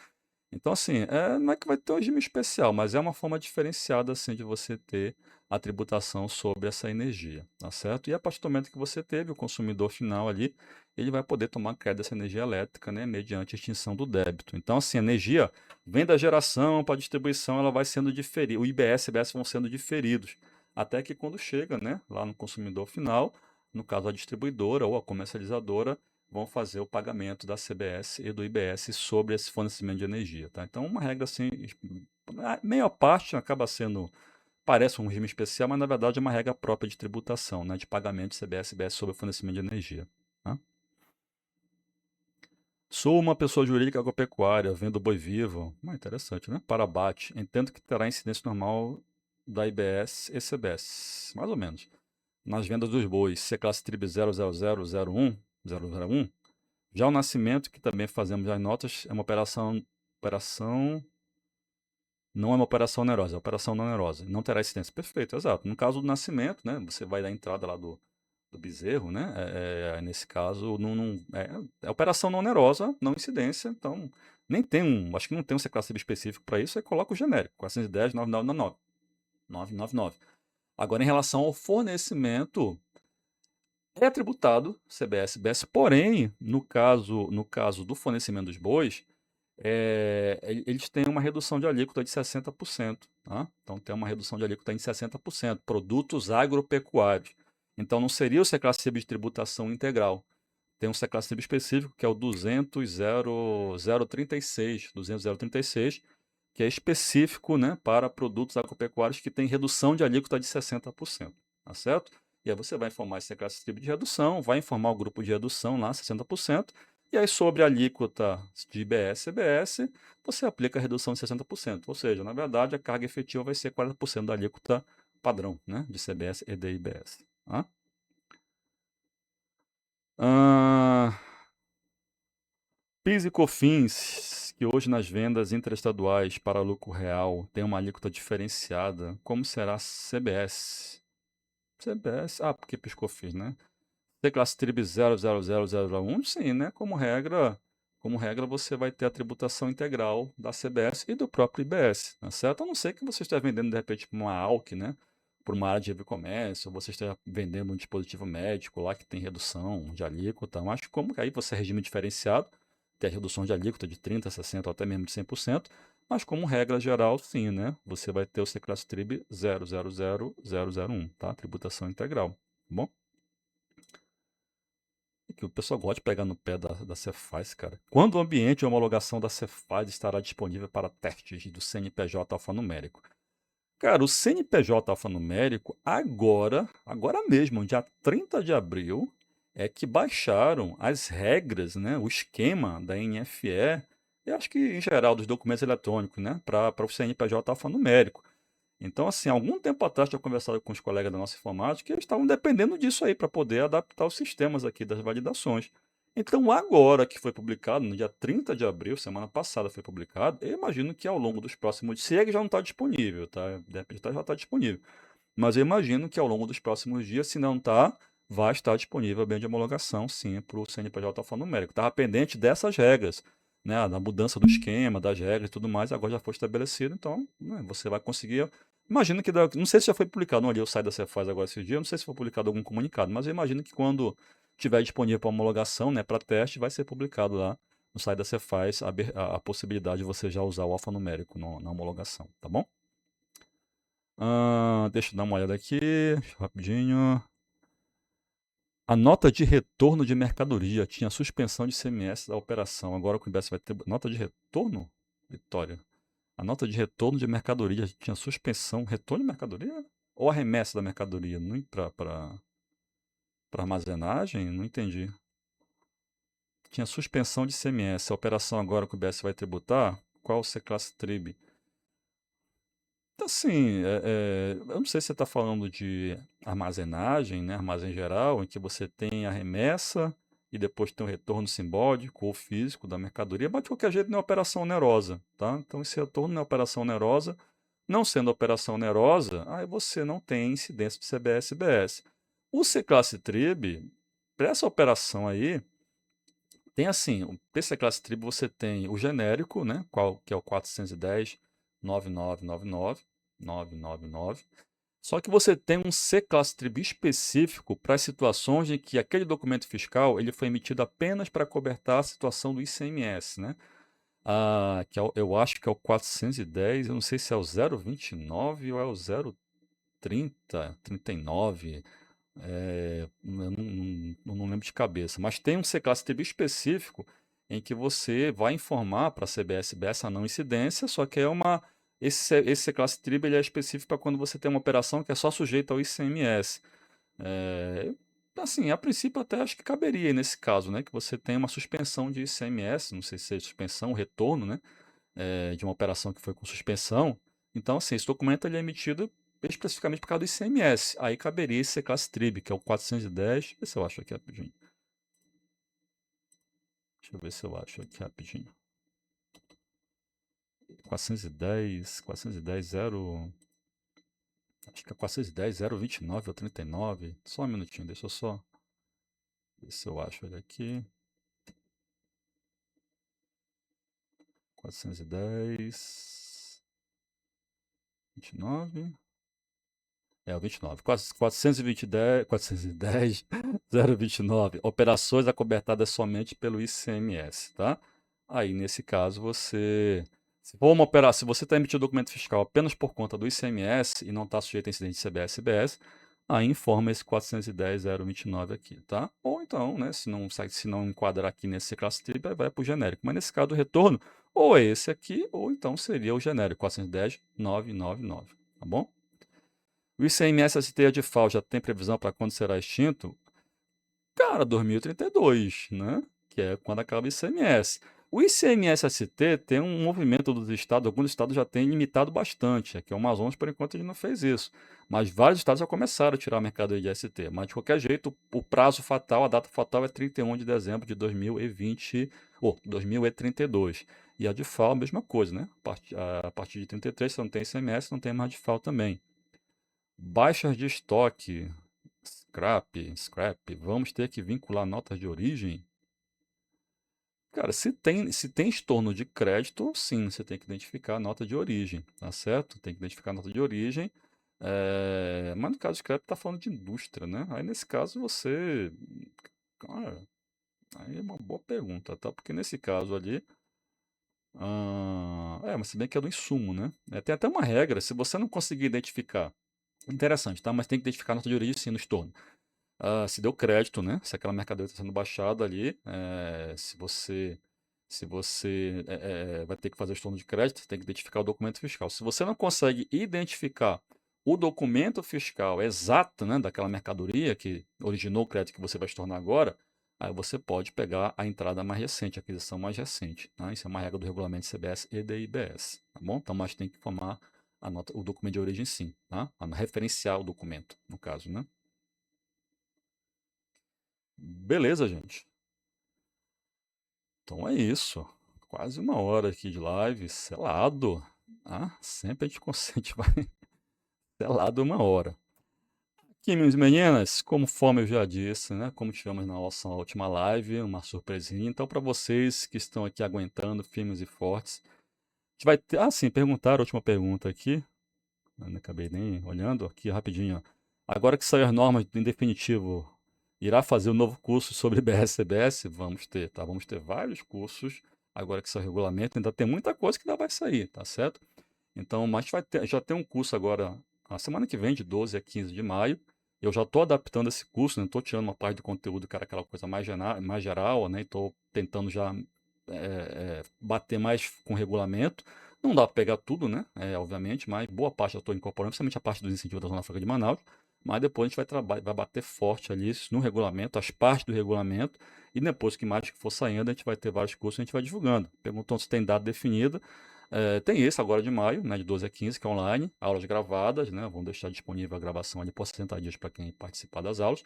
Speaker 1: Então, assim, não é que vai ter um regime especial, mas é uma forma diferenciada, assim, de você ter a tributação sobre essa energia, tá certo? E a partir do momento que você teve o consumidor final ali, ele vai poder tomar crédito dessa energia elétrica, né, mediante a extinção do débito. Então, assim, a energia vem da geração para a distribuição, ela vai sendo diferida, o IBS e CBS vão sendo diferidos, até que quando chega, né, lá no consumidor final, no caso a distribuidora ou a comercializadora, vão fazer o pagamento da CBS e do IBS sobre esse fornecimento de energia, tá? Então, uma regra assim, a maior parte acaba sendo, parece um regime especial, mas na verdade é uma regra própria de tributação, né? De pagamento de CBS e IBS sobre o fornecimento de energia, tá? Sou uma pessoa jurídica agropecuária, vendo boi vivo. Interessante, né? Para abate. Entendo que terá incidência normal da IBS e CBS, mais ou menos. Nas vendas dos bois, se a classe TRIB 00001, já o nascimento, que também fazemos as notas, é uma operação, não é uma operação onerosa, é uma operação não onerosa. Não terá incidência. Perfeito, exato. No caso do nascimento, né, você vai dar a entrada lá do bezerro, né? Nesse caso, é operação não onerosa, não incidência. Então, nem tem acho que não tem um CClassib específico para isso, aí coloca o genérico, 410.999. Agora, em relação ao fornecimento, é tributado CBS, BS, porém, no caso do fornecimento dos bois, eles têm uma redução de alíquota de 60%, tá? Então tem uma redução de alíquota em 60%, produtos agropecuários. Então não seria o CClassib de tributação integral. Tem um CClassib específico que é o 200.036, que é específico, né, para produtos agropecuários que tem redução de alíquota de 60%, tá certo? E aí você vai informar esse CClassib de redução, vai informar o grupo de redução lá, 60%, e aí sobre a alíquota de IBS e CBS, você aplica a redução de 60%. Ou seja, na verdade, a carga efetiva vai ser 40% da alíquota padrão, né, de CBS e de IBS. Tá? Ah, PIS e COFINS, que hoje nas vendas interestaduais para lucro real tem uma alíquota diferenciada, como será CBS? CBS, porque PIS e COFINS, né? Classe TRIB 00001, sim, né? Como regra, você vai ter a tributação integral da CBS e do próprio IBS, tá certo? A não ser que você esteja vendendo, de repente, uma ALC, né? Por uma área de comércio, ou você esteja vendendo um dispositivo médico lá que tem redução de alíquota, mas como que aí você é regime diferenciado, tem a redução de alíquota de 30%, 60% ou até mesmo de 100%, mas como regra geral, sim, né? Você vai ter o C-Class TRIB 000001, tá? Tributação integral, tá bom? Que o pessoal gosta de pegar no pé da Cefaz, cara. Quando o ambiente de homologação da Cefaz estará disponível para testes do CNPJ alfanumérico? Cara, o CNPJ alfanumérico, agora mesmo, dia 30 de abril, é que baixaram as regras, né, o esquema da NFE, e acho que em geral dos documentos eletrônicos, né, para o CNPJ alfanumérico. Então, assim, algum tempo atrás eu tinha conversado com os colegas da nossa informática e eles estavam dependendo disso aí para poder adaptar os sistemas aqui das validações. Então, agora que foi publicado, no dia 30 de abril, semana passada foi publicado, eu imagino que ao longo dos próximos, se é que já não está disponível, tá? De repente já está disponível. Mas eu imagino que ao longo dos próximos dias, se não está, vai estar disponível bem de homologação, sim, para o CNPJ alfanumérico. Estava pendente dessas regras, né, da mudança do esquema, das regras e tudo mais, agora já foi estabelecido, então né, você vai conseguir. Imagino que, não sei se já foi publicado, não olhei o site da Cefaz agora esse dia, não sei se foi publicado algum comunicado, mas eu imagino que quando estiver disponível para homologação, né, para teste, vai ser publicado lá no site da Cefaz a possibilidade de você já usar o alfanumérico na homologação, tá bom? Deixa eu dar uma olhada aqui, rapidinho. A nota de retorno de mercadoria tinha suspensão de ICMS da operação. Agora o Coinbase vai ter nota de retorno? Vitória. A nota de retorno de mercadoria tinha suspensão. Retorno de mercadoria? Ou a remessa da mercadoria? Para armazenagem? Não entendi. Tinha suspensão de ICMS. A operação agora que o BS vai tributar? Qual o C-Class Trib? Então, assim, eu não sei se você está falando de armazenagem, né? Armazém geral, em que você tem a remessa e depois tem o retorno simbólico ou físico da mercadoria, mas de qualquer jeito não é operação onerosa, tá? Então, esse retorno não é operação onerosa. Não sendo operação onerosa, aí você não tem incidência de CBS e BS. O C-Class Trib, para essa operação aí, tem assim, o PC Class Trib você tem o genérico, né, que é o 410.9999.999. Só que você tem um C-Class Trib específico para as situações em que aquele documento fiscal ele foi emitido apenas para cobertar a situação do ICMS, né? Eu acho que é o 410, eu não sei se é o 029 ou é o 030, 39. Eu não lembro de cabeça, mas tem um C-Class TB específico em que você vai informar para a CBS BS a não incidência, só que esse C-Class TRIB ele é específico para quando você tem uma operação que é só sujeita ao ICMS. É, assim, a princípio até acho que caberia nesse caso, né, que você tem uma suspensão de ICMS, não sei se é suspensão, retorno, né, de uma operação que foi com suspensão. Então, assim, esse documento ele é emitido especificamente por causa do ICMS. Aí caberia esse C-Class Trib, que é o 410. Deixa eu ver se eu acho aqui rapidinho. Deixa eu ver se eu acho aqui rapidinho. 410, 0. Acho que é 410, 029 ou 39. Só um minutinho, deixa eu só ver se eu acho ele aqui. 410, 29. É o 29. 410, 029. Operações acobertadas somente pelo ICMS, tá? Aí, nesse caso, se for uma operação, se você está emitindo documento fiscal apenas por conta do ICMS e não está sujeito a incidente de CBS e BS, aí informa esse 410.029 aqui, tá? Ou então, né, se não enquadrar aqui nesse classe TRIB, aí vai para o genérico. Mas nesse caso do retorno, ou é esse aqui, ou então seria o genérico, 410.999, tá bom? O ICMS-ST de FAO já tem previsão para quando será extinto? Cara, 2032, né? Que é quando acaba o ICMS. O ICMS-ST tem um movimento dos estados, alguns estados já têm limitado bastante. Aqui é o Amazonas, por enquanto, ele não fez isso. Mas vários estados já começaram a tirar a mercadoria de ST. Mas, de qualquer jeito, o prazo fatal, a data fatal é 31 de dezembro de 2020, ou 2032. E a de FAO, a mesma coisa, né? A partir de 33, se não tem ICMS, não tem mais de FAO também. Baixas de estoque, scrap, vamos ter que vincular notas de origem? Cara, se tem estorno de crédito, sim, você tem que identificar a nota de origem, tá certo? Tem que identificar a nota de origem, mas no caso de crédito tá falando de indústria, né? Aí nesse caso cara, aí é uma boa pergunta, tá? Porque nesse caso ali, mas se bem que é do insumo, né? Tem até uma regra, se você não conseguir identificar, interessante, tá? Mas tem que identificar a nota de origem sim no estorno. Se deu crédito, né? Se aquela mercadoria está sendo baixada ali, se você vai ter que fazer o estorno de crédito, você tem que identificar o documento fiscal. Se você não consegue identificar o documento fiscal exato, né, daquela mercadoria que originou o crédito que você vai estornar agora, aí você pode pegar a entrada mais recente, a aquisição mais recente. Tá? Isso é uma regra do regulamento CBS e DIBS, tá bom? Então, mas tem que informar o documento de origem sim, tá? Referenciar o documento, no caso, né? Beleza, gente. Então é isso. Quase uma hora aqui de live, selado. Sempre a gente consegue, vai selado uma hora. Aqui, minhas meninas, conforme eu já disse, né? Como tivemos na nossa última live, uma surpresinha. Então, para vocês que estão aqui aguentando, firmes e fortes, a gente vai ter. Sim, perguntaram a última pergunta aqui. Eu não acabei nem olhando aqui rapidinho. Ó. Agora que saiu as normas em definitivo, irá fazer um novo curso sobre BS-CBS? Vamos ter, tá? Vamos ter vários cursos. Agora que saiu o regulamento, ainda tem muita coisa que ainda vai sair, tá certo? Então, mas já tem um curso agora a semana que vem, de 12 a 15 de maio. Eu já estou adaptando esse curso, né? Estou tirando uma parte do conteúdo que era aquela coisa mais geral, né? Estou tentando já bater mais com o regulamento. Não dá para pegar tudo, né? Obviamente, mas boa parte eu estou incorporando, principalmente a parte dos incentivos da Zona Franca de Manaus. Mas depois a gente vai bater forte ali no regulamento, as partes do regulamento, e depois que mais que for saindo, a gente vai ter vários cursos, a gente vai divulgando. Perguntando se tem data definida. Tem esse agora de maio, né, de 12 a 15, que é online, aulas gravadas, né, vão deixar disponível a gravação ali por 60 dias para quem participar das aulas.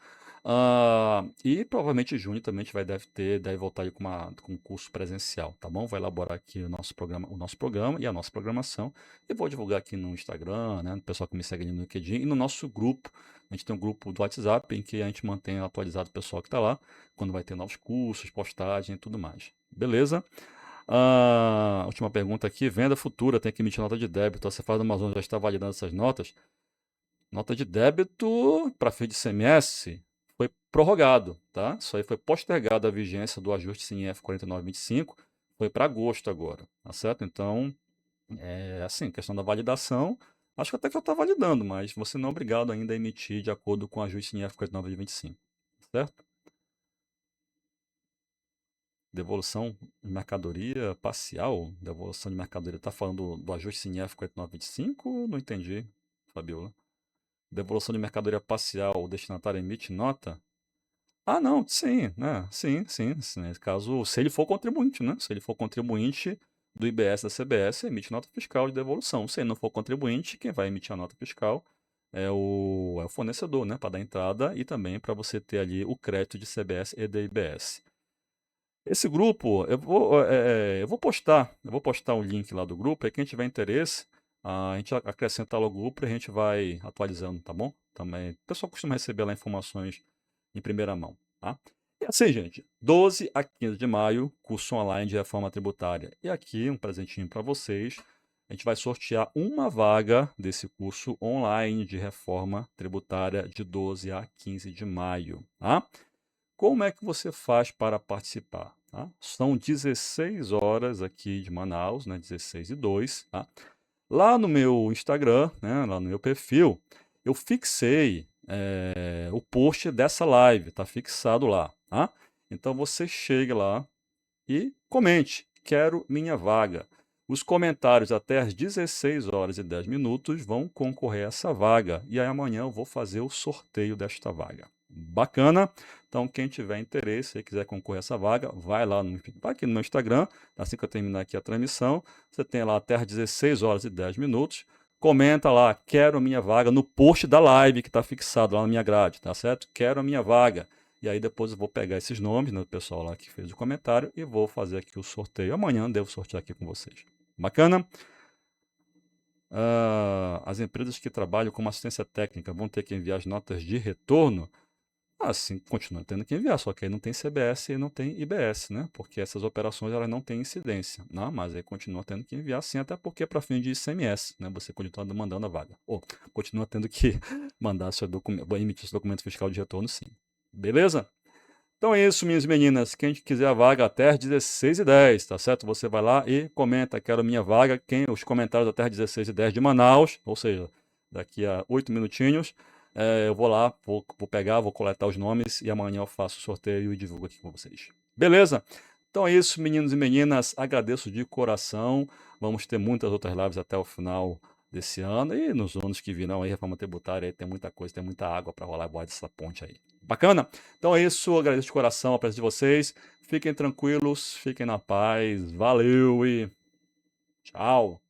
Speaker 1: E provavelmente em junho também a gente deve voltar aí com um curso presencial, tá bom? Vai elaborar aqui o nosso programa e a nossa programação, e vou divulgar aqui no Instagram, né, no pessoal que me segue ali no LinkedIn, e no nosso grupo. A gente tem um grupo do WhatsApp em que a gente mantém atualizado o pessoal que está lá, quando vai ter novos cursos, postagem e tudo mais. Beleza? Última pergunta aqui. Venda futura tem que emitir nota de débito. A Cefaz do Amazonas já está validando essas notas? Nota de débito para fim de CMS foi prorrogado, tá? Isso aí foi postergado a vigência do ajuste CNF 4925, foi para agosto agora, tá certo? Então, assim, questão da validação, acho que até que já está validando, mas você não é obrigado ainda a emitir de acordo com o ajuste CNF 4925, certo? Devolução de mercadoria parcial? Devolução de mercadoria. Tá falando do ajuste CNF 4925? Não entendi, Fabiola. Devolução de mercadoria parcial, o destinatário emite nota? Ah, não, sim, né? Sim. Nesse caso, se ele for contribuinte, né? Se ele for contribuinte do IBS da CBS, emite nota fiscal de devolução. Se ele não for contribuinte, quem vai emitir a nota fiscal é o fornecedor, né? Para dar entrada e também para você ter ali o crédito de CBS e de IBS. Esse grupo, eu vou postar o link lá do grupo, aí quem tiver interesse, a gente acrescenta lá o grupo e a gente vai atualizando, tá bom? Também, o pessoal costuma receber lá informações em primeira mão, tá? E assim, gente, 12 a 15 de maio, curso online de reforma tributária. E aqui, um presentinho para vocês, a gente vai sortear uma vaga desse curso online de reforma tributária de 12 a 15 de maio, tá? Como é que você faz para participar? Tá? São 16 horas aqui de Manaus, né? 16:02, tá? Lá no meu Instagram, né? Lá no meu perfil, eu fixei o post dessa live, tá fixado lá, tá? Então você chega lá e comente, quero minha vaga. Os comentários até às 16h10 vão concorrer a essa vaga. E aí amanhã eu vou fazer o sorteio desta vaga. Bacana? Então, quem tiver interesse e quiser concorrer a essa vaga, vai aqui no meu Instagram, assim que eu terminar aqui a transmissão, você tem lá até às 16h10, comenta lá, quero minha vaga, no post da live que está fixado lá na minha grade, tá certo? Quero a minha vaga. E aí depois eu vou pegar esses nomes, né, do pessoal lá que fez o comentário e vou fazer aqui o sorteio. Amanhã devo sortear aqui com vocês. Bacana? As empresas que trabalham com assistência técnica vão ter que enviar as notas de retorno? Sim, continua tendo que enviar, só que aí não tem CBS e não tem IBS, né? Porque essas operações elas não têm incidência, não, mas aí continua tendo que enviar sim, até porque para fim de ICMS, né? Você continua mandando a vaga. Ou continua tendo que mandar emitir seu documento fiscal de retorno, sim. Beleza? Então é isso, minhas meninas. Quem quiser a vaga até às 16h10, tá certo? Você vai lá e comenta, quero minha vaga. Os comentários até às 16h10 de Manaus, ou seja, daqui a 8 minutinhos, eu vou lá, vou pegar, vou coletar os nomes e amanhã eu faço o sorteio e divulgo aqui com vocês. Beleza? Então é isso, meninos e meninas. Agradeço de coração. Vamos ter muitas outras lives até o final desse ano e nos anos que virão aí, reforma tributária, aí tem muita coisa, tem muita água para rolar embaixo dessa ponte aí. Bacana? Então é isso, agradeço de coração a presença de vocês. Fiquem tranquilos, fiquem na paz. Valeu e tchau.